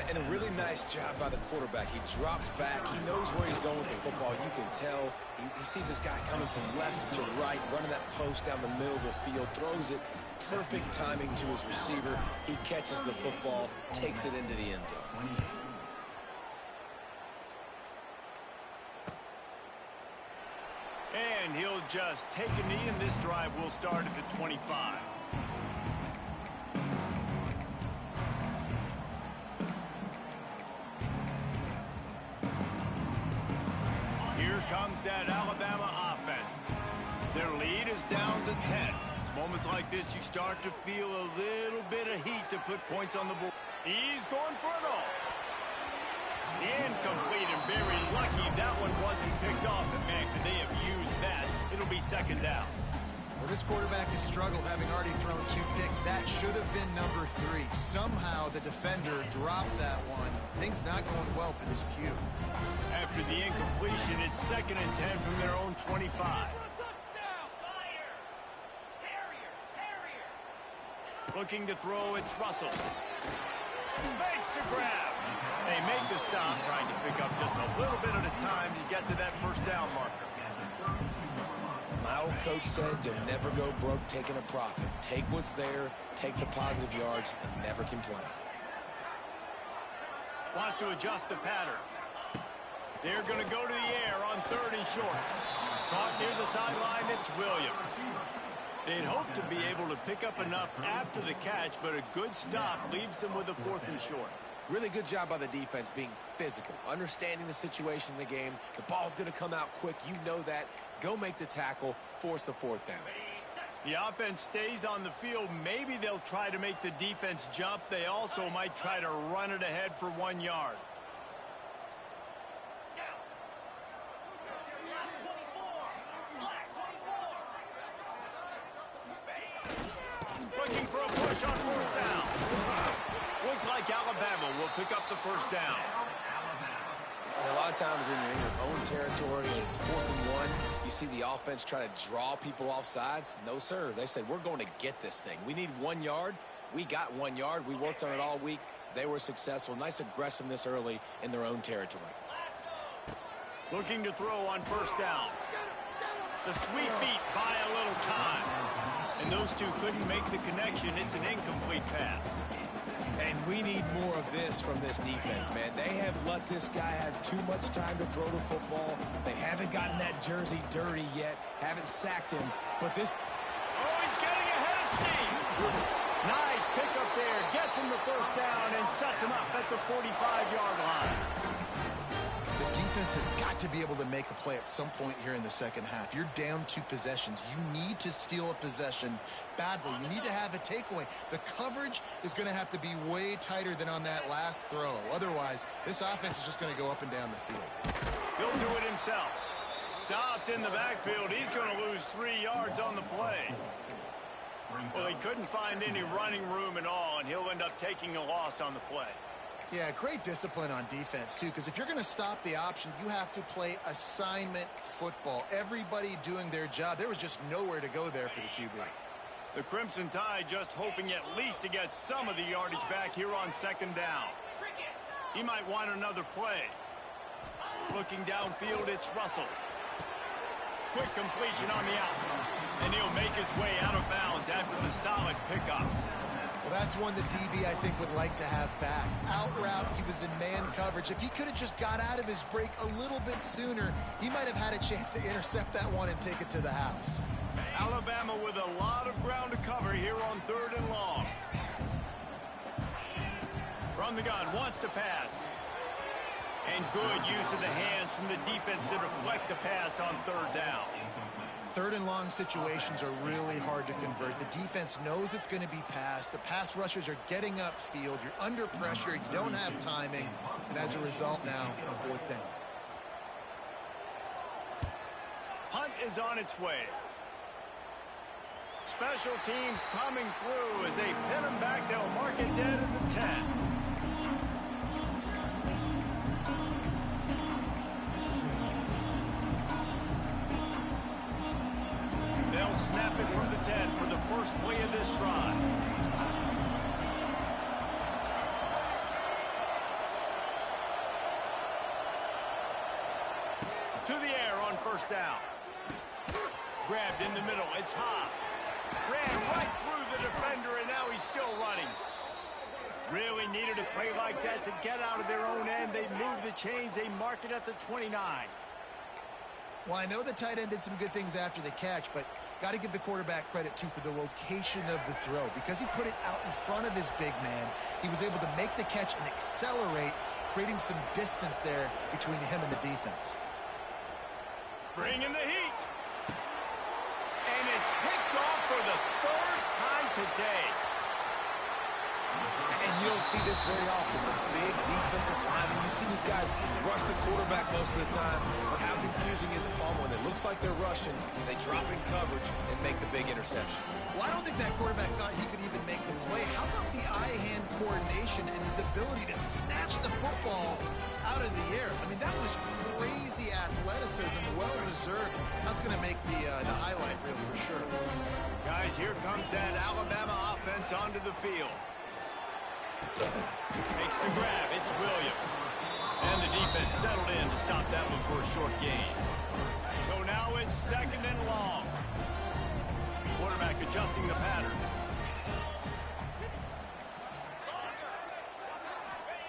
And a really nice job by the quarterback. He drops back. He knows where he's going with the football. You can tell he sees this guy coming from left to right, running that post down the middle of the field, throws it. Perfect timing to his receiver. He catches the football, takes it into the end zone. And he'll just take a knee, and this drive will start at the 25. Here comes that Alabama offense. Their lead is down to 10. It's moments like this you start to feel a little bit of heat to put points on the board. He's going for it all. Incomplete, and very lucky that one wasn't picked off. And man, could they have used that? It'll be second down. Well, this quarterback has struggled, having already thrown 2 picks. That should have been number 3. Somehow the defender dropped that one. Things not going well for this Q. After the incompletion, it's second and 10 from their own 25. Looking to throw, it's Russell. Makes the grab. They make the stop, trying to pick up just a little bit at a time to get to that first down marker. My old coach said you'll never go broke taking a profit. Take what's there, take the positive yards, and never complain. Wants to adjust the pattern. They're going to go to the air on third and short. Caught near the sideline, it's Williams. They'd hoped to be able to pick up enough after the catch, but a good stop leaves them with a 4th and short. Really good job by the defense being physical, understanding the situation in the game. The ball's going to come out quick. You know that. Go make the tackle, force the fourth down. The offense stays on the field. Maybe they'll try to make the defense jump. They also might try to run it ahead for 1 yard. Looking for a push on fourth down. Looks like Alabama will pick up the first down. And a lot of times when you're in your own territory and it's 4th and 1, you see the offense try to draw people off sides. No, sir. They say, we're going to get this thing. We need 1 yard. We got 1 yard. We worked on it all week. They were successful. Nice aggressiveness early in their own territory. Looking to throw on first down. The sweet feet buy a little time. And those two couldn't make the connection. It's an incomplete pass. And we need more of this from this defense, man. They have let this guy have too much time to throw the football. They haven't gotten that jersey dirty yet, haven't sacked him. But this... Oh, he's getting ahead of steam. Nice pickup there. Gets him the first down and sets him up at the 45-yard line. The defense has got to be able to make a play at some point here in the second half. You're down 2 possessions. You need to steal a possession badly. You need to have a takeaway. The coverage is going to have to be way tighter than on that last throw. Otherwise, this offense is just going to go up and down the field. He'll do it himself. Stopped in the backfield. He's going to lose 3 yards on the play. Well, he couldn't find any running room at all, and he'll end up taking a loss on the play. Yeah, great discipline on defense, too, because if you're going to stop the option, you have to play assignment football. Everybody doing their job. There was just nowhere to go there for the QB. The Crimson Tide just hoping at least to get some of the yardage back here on second down. He might want another play. Looking downfield, it's Russell. Quick completion on the out. And he'll make his way out of bounds after the solid pickup. Well, that's one the DB, I think, would like to have back. Out route, he was in man coverage. If he could have just got out of his break a little bit sooner, he might have had a chance to intercept that one and take it to the house. Alabama with a lot of ground to cover here on 3rd and long. From the gun, wants to pass. And good use of the hands from the defense to deflect the pass on 3rd down. 3rd and long situations are really hard to convert. The defense knows it's going to be passed. The pass rushers are getting upfield. You're under pressure. You don't have timing. And as a result now, a 4th down. Punt is on its way. Special teams coming through as they pin him back. They'll mark it dead at the 10. They'll snap it from the 10 for the first play of this drive. To the air on first down. Grabbed in the middle. It's Hobbs. Ran right through the defender, and now he's still running. Really needed a play like that to get out of their own end. They move the chains. They mark it at the 29. Well, I know the tight end did some good things after the catch, but got to give the quarterback credit, too, for the location of the throw. Because he put it out in front of his big man, he was able to make the catch and accelerate, creating some distance there between him and the defense. Bringing the heat. And it's picked off for the 3rd time today. And you don't see this very often. The big defensive linemen, you see these guys rush the quarterback most of the time. But how confusing is it, Paul, when it looks like they're rushing, they drop in coverage and make the big interception? Well, I don't think that quarterback thought he could even make the play. How about the eye-hand coordination and his ability to snatch the football out of the air? I mean, that was crazy athleticism, well-deserved. That's going to make the highlight reel for sure. Guys, here comes that Alabama offense onto the field. Makes the grab. It's Williams. And the defense settled in to stop that one for a short gain. So now it's 2nd and long. Quarterback adjusting the pattern.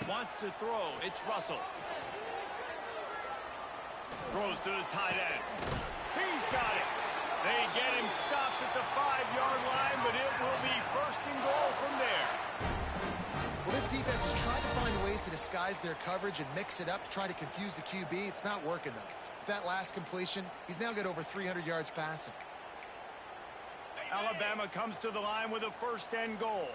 Wants to throw. It's Russell. Throws to the tight end. He's got it. They get him stopped at the 5-yard line, but it will be 1st and goal from there. Well, this defense is trying to find ways ways to disguise their coverage and mix it up to try to confuse the QB. It's not working, though. With that last completion, he's now got over 300 yards passing. Alabama comes to the line with a 1st and goal.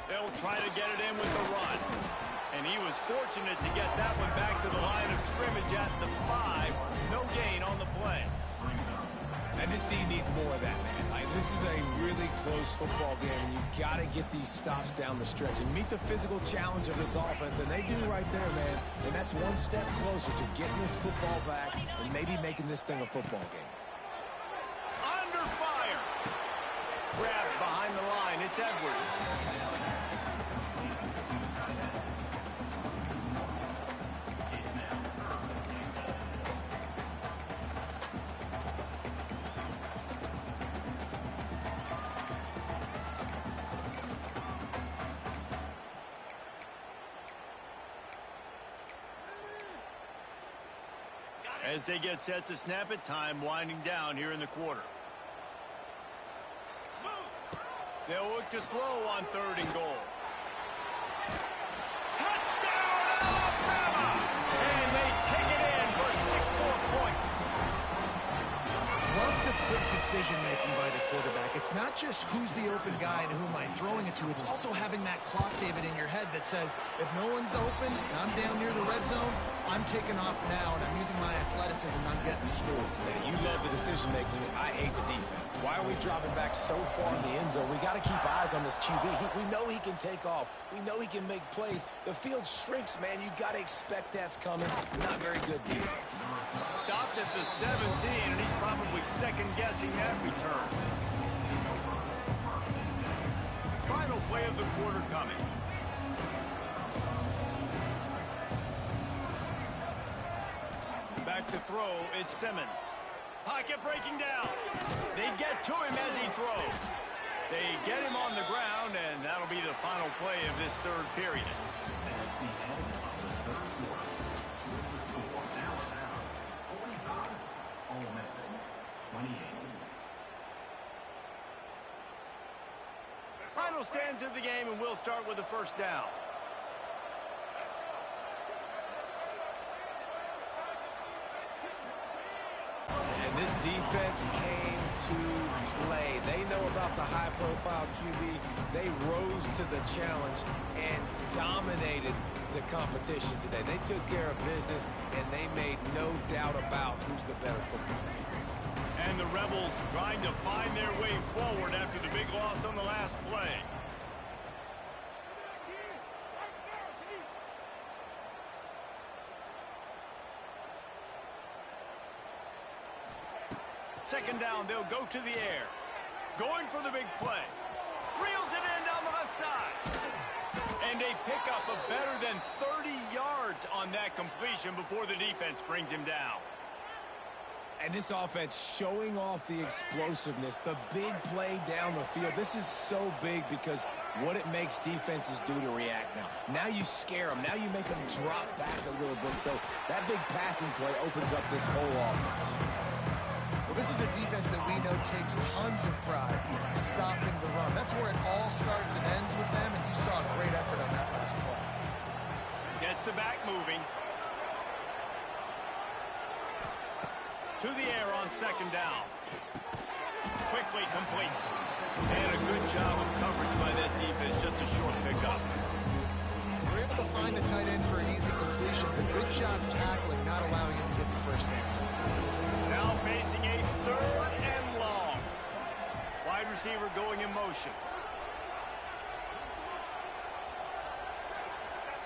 They'll try to get it in with the run. And he was fortunate to get that one back to the line of scrimmage at the 5. No gain on the play. And this team needs more of that, man. This is a really close football game, and you've got to get these stops down the stretch and meet the physical challenge of this offense, and they do right there, man. And that's one step closer to getting this football back and maybe making this thing a football game. Under fire. Grabbed behind the line. It's Edwards. As they get set to snap it, time winding down here in the quarter. They'll look to throw on 3rd and goal. Touchdown, Alabama! And they take it in for 6 more points. Love the quick decision-making by the quarterback. It's not just who's the open guy and who am I throwing it to. It's also having that clock, David, in your head that says, if no one's open and I'm down near the red zone, I'm taking off now, and I'm using my athleticism, and I'm getting a score. Yeah, you love the decision-making. I hate the defense. Why are we dropping back so far in the end zone? We got to keep eyes on this QB. We know he can take off. We know he can make plays. The field shrinks, man. You got to expect that's coming. Not very good defense. Stopped at the 17, and he's probably second-guessing that return. Final play of the quarter coming. Back to throw, it's Simmons. Pocket breaking down. They get to him as he throws. They get him on the ground, and that'll be the final play of this 3rd period. Final stand to the game, and we'll start with the 1st down. And this defense came to play. They know about the high-profile QB. They rose to the challenge and dominated the competition today. They took care of business, and they made no doubt about who's the better football team. And the Rebels trying to find their way forward after the big loss on the last play. Second down, they'll go to the air. Going for the big play. Reels it in down the left side. And they pick up a better than 30 yards on that completion before the defense brings him down. And this offense showing off the explosiveness, the big play down the field. This is so big because what it makes defenses do to react now. Now you scare them. Now you make them drop back a little bit. So that big passing play opens up this whole offense. Well, this is a defense that we know takes tons of pride stopping the run. That's where it all starts and ends with them, and you saw a great effort on that last play. Gets the back moving. To the air on 2nd down. Quickly complete. And a good job of coverage by that defense. Just a short pickup. We're able to find the tight end for an easy completion, but good job tackling, not allowing him to get the 1st down. Now facing a 3rd and long. Wide receiver going in motion.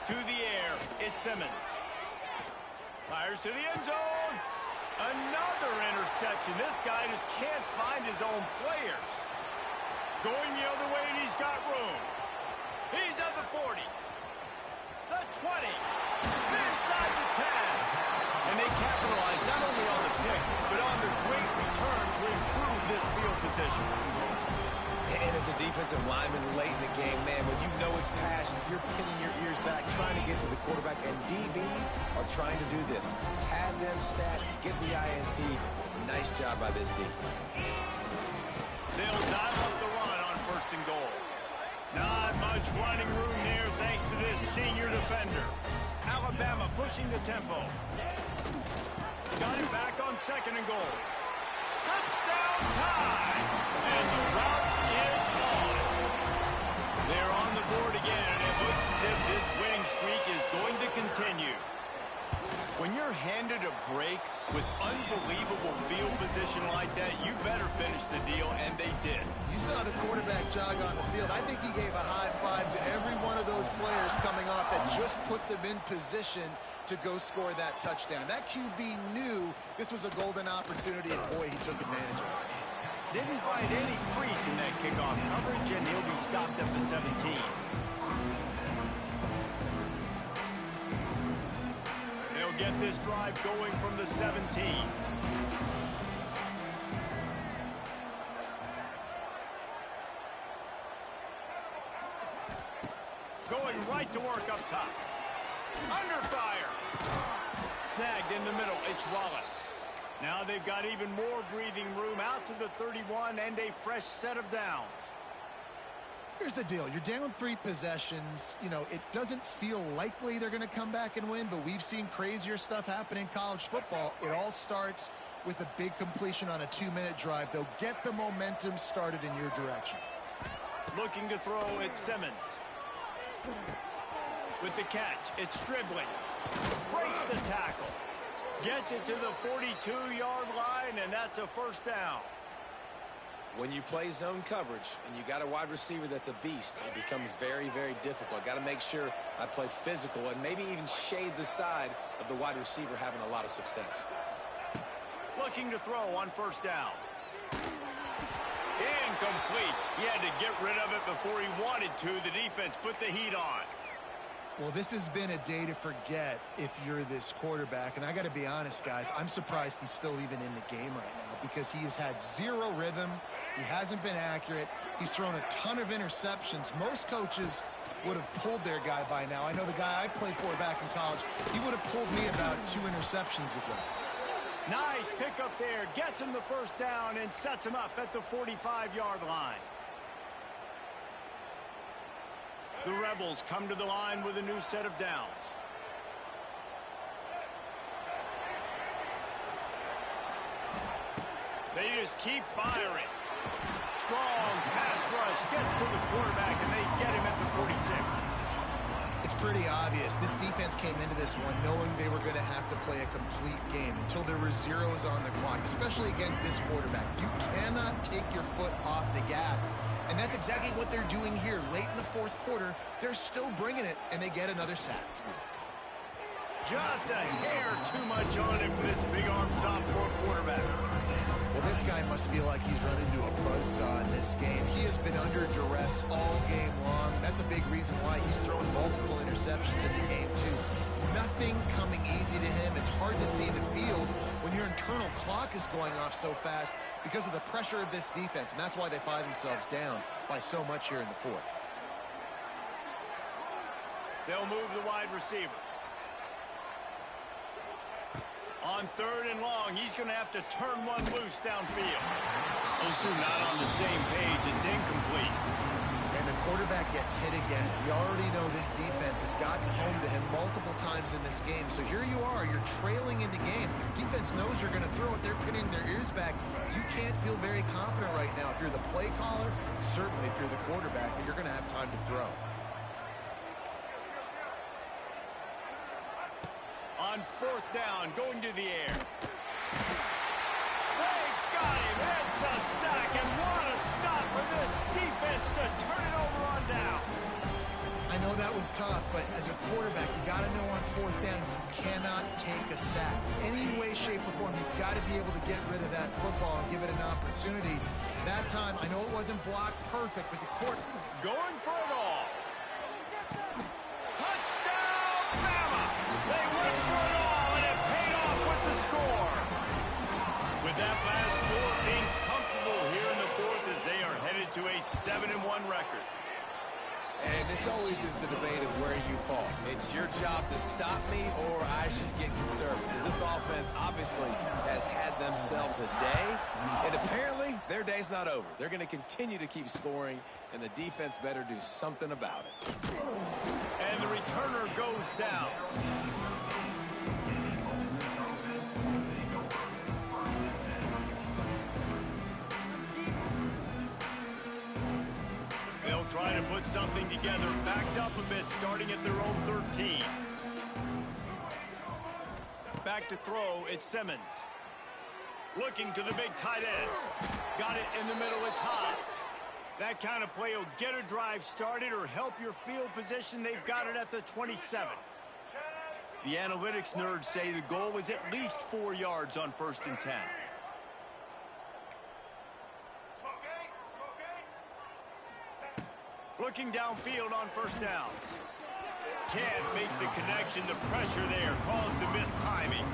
To the air, it's Simmons. Fires to the end zone. Another interception. This guy just can't find his own players. Going the other way, and he's got room. He's at the 40. The 20. Inside the 10. And they capitalize not only on the pick, but on the great return to improve this field position. And as a defensive lineman late in the game, man, when you know it's pass possession, you're pinning your ears back, trying to get to the quarterback, and DBs are trying to do this. Pad them stats, get the INT. Nice job by this team. They'll dial up the run on 1st and goal. Not much running room there thanks to this senior defender. Alabama pushing the tempo. Got it back on 2nd and goal. Touchdown time! And the route is on. They're on the board again, and it looks as if this winning streak is going to continue. When you're handed a break with unbelievable field position like that, you better finish the deal, and they did. You saw the quarterback jog on the field. I think he gave a high five to every one of those players coming off that just put them in position to go score that touchdown. That QB knew this was a golden opportunity, and boy, he took advantage of it. Didn't find any crease in that kickoff coverage, and he'll be stopped at the 17. They'll get this drive going from the 17. Going right to work up top. Under fire. Snagged in the middle. It's Wallace. Now they've got even more breathing room out to the 31 and a fresh set of downs. Here's the deal. You're down 3 possessions. You know, it doesn't feel likely they're going to come back and win, but we've seen crazier stuff happen in college football. It all starts with a big completion on a 2-minute drive. They'll get the momentum started in your direction. Looking to throw, it's Simmons. With the catch, it's dribbling. Breaks the tackle. Gets it to the 42-yard line, and that's a 1st down. When you play zone coverage and you got a wide receiver that's a beast, it becomes very, very difficult. Got to make sure I play physical and maybe even shade the side of the wide receiver having a lot of success. Looking to throw on 1st down. Incomplete. He had to get rid of it before he wanted to. The defense put the heat on. Well, this has been a day to forget if you're this quarterback. And I got to be honest, guys, I'm surprised he's still even in the game right now because he has had 0 rhythm. He hasn't been accurate. He's thrown a ton of interceptions. Most coaches would have pulled their guy by now. I know the guy I played for back in college, he would have pulled me about 2 interceptions ago. Nice pickup there. Gets him the 1st down and sets him up at the 45-yard line. The Rebels come to the line with a new set of downs. They just keep firing. Strong pass rush gets to the quarterback, and they get him at the 46. It's pretty obvious. This defense came into this one knowing they were going to have to play a complete game until there were zeros on the clock, especially against this quarterback. You cannot take your foot off the gas, and that's exactly what they're doing here. Late in the 4th quarter, they're still bringing it, and they get another sack. Just a hair too much on it for this big-arm sophomore quarterback. Well, this guy must feel like he's run into a buzzsaw in this game. He has been under duress all game long. That's a big reason why he's thrown multiple interceptions in the game, too. Nothing coming easy to him. It's hard to see the field when your internal clock is going off so fast because of the pressure of this defense, and that's why they find themselves down by so much here in the 4th. They'll move the wide receiver. On 3rd and long, he's going to have to turn one loose downfield. Those two not on the same page. It's incomplete. And the quarterback gets hit again. We already know this defense has gotten home to him multiple times in this game. So here you are. You're trailing in the game. Defense knows you're going to throw it. They're pinning their ears back. You can't feel very confident right now. If you're the play caller, certainly if you're the quarterback, that you're going to have time to throw. On 4th down, going to the air. They got him. It's a sack, and what a stop for this defense to turn it over on down. I know that was tough, but as a quarterback, you got to know on 4th down, you cannot take a sack. Any way, shape, or form, you've got to be able to get rid of that football and give it an opportunity. That time, I know it wasn't blocked perfect, but the court going for it all. Touchdown, Bama! They went for it all, and it paid off with the score. With that last score, things comfortable here in the 4th as they are headed to a 7-1 record. And this always is the debate of where you fall. It's your job to stop me, or I should get conservative. Because this offense obviously has had themselves a day, and apparently their day's not over. They're going to continue to keep scoring, and the defense better do something about it. And the returner goes down. They'll try to put something together, backed up a bit, starting at their own 13. Back to throw, it's Simmons. Looking to the big tight end. Got it in the middle, it's Haas. That kind of play will get a drive started or help your field position. They've got it at the 27. The analytics nerds say the goal was at least 4 yards on 1st and 10. Looking downfield on 1st down. Can't make the connection. The pressure there caused the mistiming.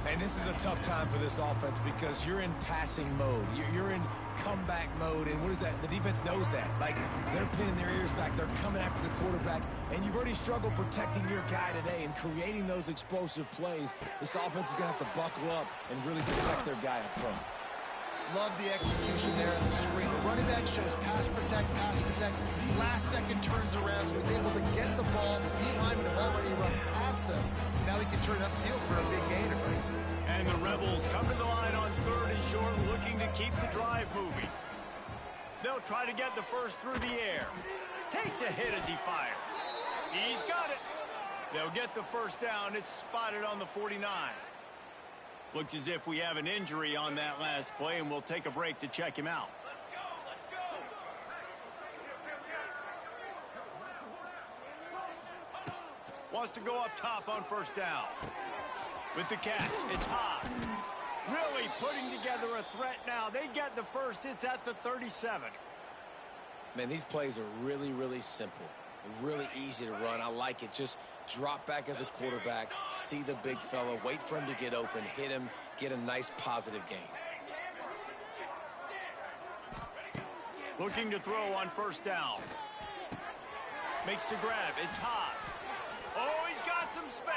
And this is a tough time for this offense because you're in passing mode. You're in comeback mode. And what is that? The defense knows that. Like, they're pinning their ears back. They're coming after the quarterback. And you've already struggled protecting your guy today and creating those explosive plays. This offense is going to have to buckle up and really protect their guy up front. Love the execution there on the screen. The running back shows pass protect, pass protect. Last second turns around, so he's able to get the ball. The D linemen have already run past him. Now he can turn upfield for a big gainer. And the Rebels come to the line on 3rd and short, looking to keep the drive moving. They'll try to get the first through the air. Takes a hit as he fires. He's got it. They'll get the 1st down. It's spotted on the 49. Looks as if we have an injury on that last play, and we'll take a break to check him out. Wants to go up top on 1st down. With the catch, it's Haas. Really putting together a threat now. They get the first. It's at the 37. Man, these plays are really, really simple. Really easy to run. I like it. Just drop back as a quarterback, see the big fella, wait for him to get open, hit him, get a nice positive gain. Looking to throw on 1st down. Makes the grab. It's Haas. Oh, he's got some space.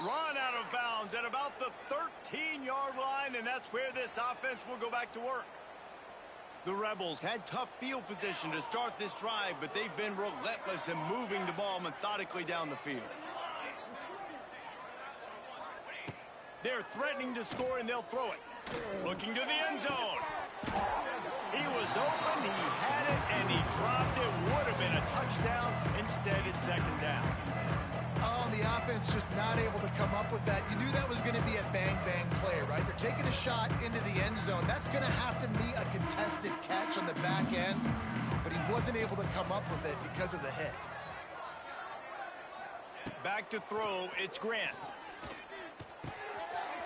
Run out of bounds at about the 13-yard line, and that's where this offense will go back to work. The Rebels had tough field position to start this drive, but they've been relentless in moving the ball methodically down the field. They're threatening to score, and they'll throw it. Looking to the end zone. He was open, he had it, and he dropped it. Would have been a touchdown. Instead, it's 2nd down. Oh, the offense just not able to come up with that. You knew that was going to be a bang-bang play, right? They're taking a shot into the end zone. That's going to have to be a contested catch on the back end, but he wasn't able to come up with it because of the hit. Back to throw, it's Grant.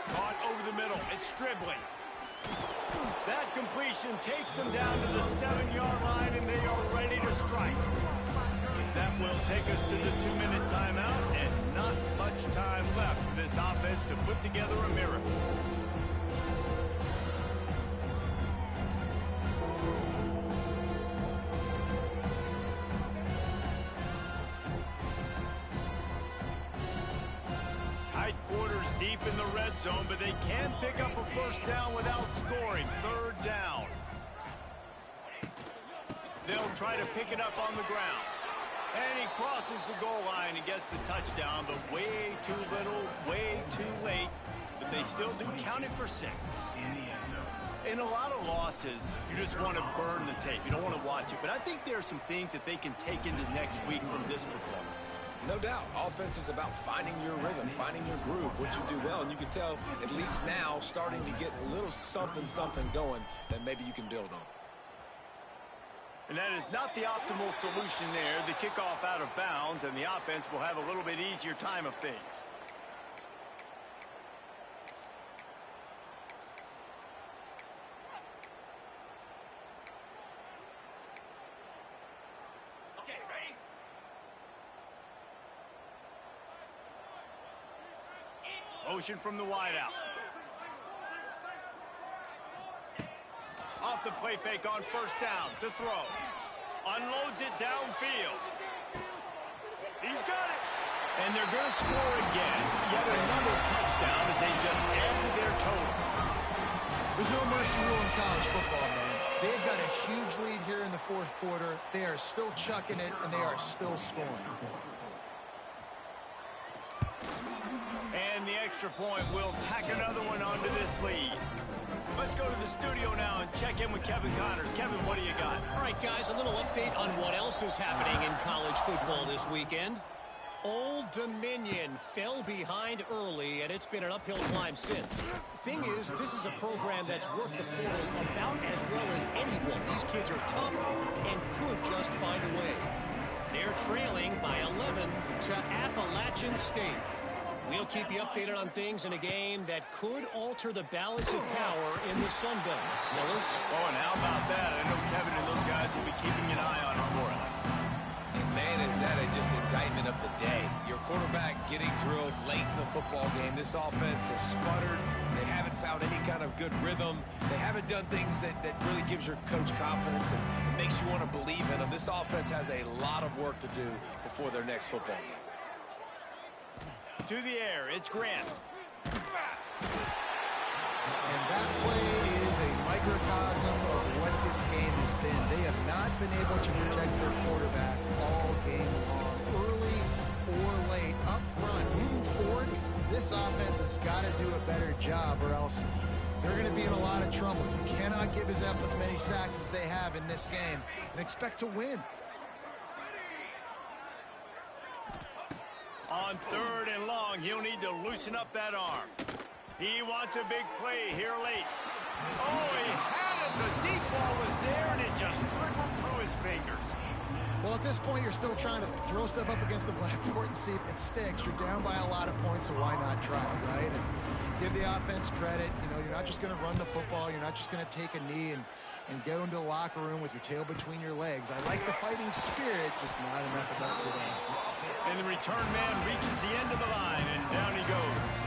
Caught over the middle, it's Stribling. That completion takes them down to the 7-yard line, and they are ready to strike. That will take us to the 2-minute timeout, and not much time left for this offense to put together a miracle. Tight quarters deep in the red zone, but they can pick up a 1st down without scoring. 3rd down. They'll try to pick it up on the ground. And he crosses the goal line and gets the touchdown, but way too little, way too late. But they still do count it for 6. In a lot of losses, you just want to burn the tape. You don't want to watch it. But I think there are some things that they can take into next week from this performance. No doubt. Offense is about finding your rhythm, finding your groove, what you do well. And you can tell, at least now, starting to get a little something going that maybe you can build on. And that is not the optimal solution there. The kickoff out of bounds, and the offense will have a little bit easier time of things. Okay, ready? Motion from the wideout. Off the play fake on 1st down to throw. Unloads it downfield. He's got it. And they're going to score again. Yet another touchdown as they just added their total. There's no mercy rule in college football, man. They've got a huge lead here in the fourth quarter. They are still chucking it, and they are still scoring. And the extra point will tack another one onto this lead. Let's go to the studio now and check in with Kevin Connors. Kevin, what do you got? All right, guys, a little update on what else is happening in college football this weekend. Old Dominion fell behind early, and it's been an uphill climb since. Thing is, this is a program that's worked the portal about as well as anyone. These kids are tough and could just find a way. They're trailing by 11 to Appalachian State. We'll keep you updated on things in a game that could alter the balance of power in the Sun Belt. Fellas? Oh, and how about that? I know Kevin and those guys will be keeping an eye on it for us. And man, is that just indictment of the day. Your quarterback getting drilled late in the football game. This offense has sputtered. They haven't found any kind of good rhythm. They haven't done things that really gives your coach confidence and makes you want to believe in them. This offense has a lot of work to do before their next football game. To the air, it's Grant. And that play is a microcosm of what this game has been. They have not been able to protect their quarterback all game long, early or late, up front. Moving forward, this offense has got to do a better job or else they're going to be in a lot of trouble. You cannot give us up as many sacks as they have in this game and expect to win. On 3rd and long, he'll need to loosen up that arm. He wants a big play here late. Oh, he had it. The deep ball was there, and it just trickled through his fingers. Well, at this point, you're still trying to throw stuff up against the blackboard and see if it sticks. You're down by a lot of points, so why not try, right? And give the offense credit. You know, you're not just going to run the football. You're not just going to take a knee and go into the locker room with your tail between your legs. I like the fighting spirit, just not enough of that today. And the return man reaches the end of the line, and down he goes.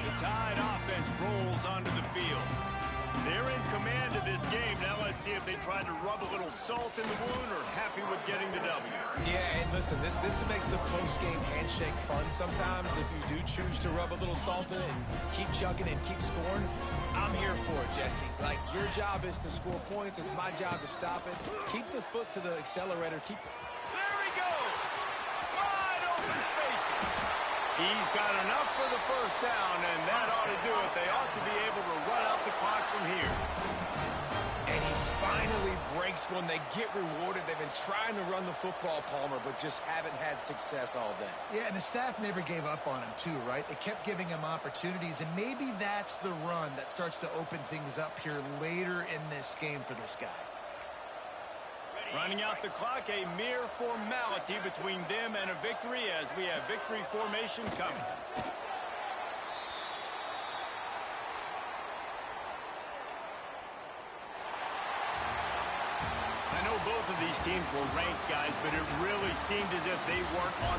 The Tide offense rolls onto the field. They're in command of this game. Now let's see if they try to rub a little salt in the wound or happy with getting the W. Yeah, and listen, this makes the post-game handshake fun sometimes. If you do choose to rub a little salt in it and keep chucking and keep scoring, I'm here for it, Jesse. Like, your job is to score points. It's my job to stop it. Keep the foot to the accelerator. There he goes. Wide open spaces. He's got enough for the first down, and that ought to do it. They ought to be able to run out the clock from here. And he finally breaks one. They get rewarded. They've been trying to run the football, Palmer, but just haven't had success all day. Yeah, and the staff never gave up on him, too, right? They kept giving him opportunities, and maybe that's the run that starts to open things up here later in this game for this guy. Running out the clock, a mere formality between them and a victory as we have victory formation coming. I know both of these teams were ranked, guys, but it really seemed as if they weren't on.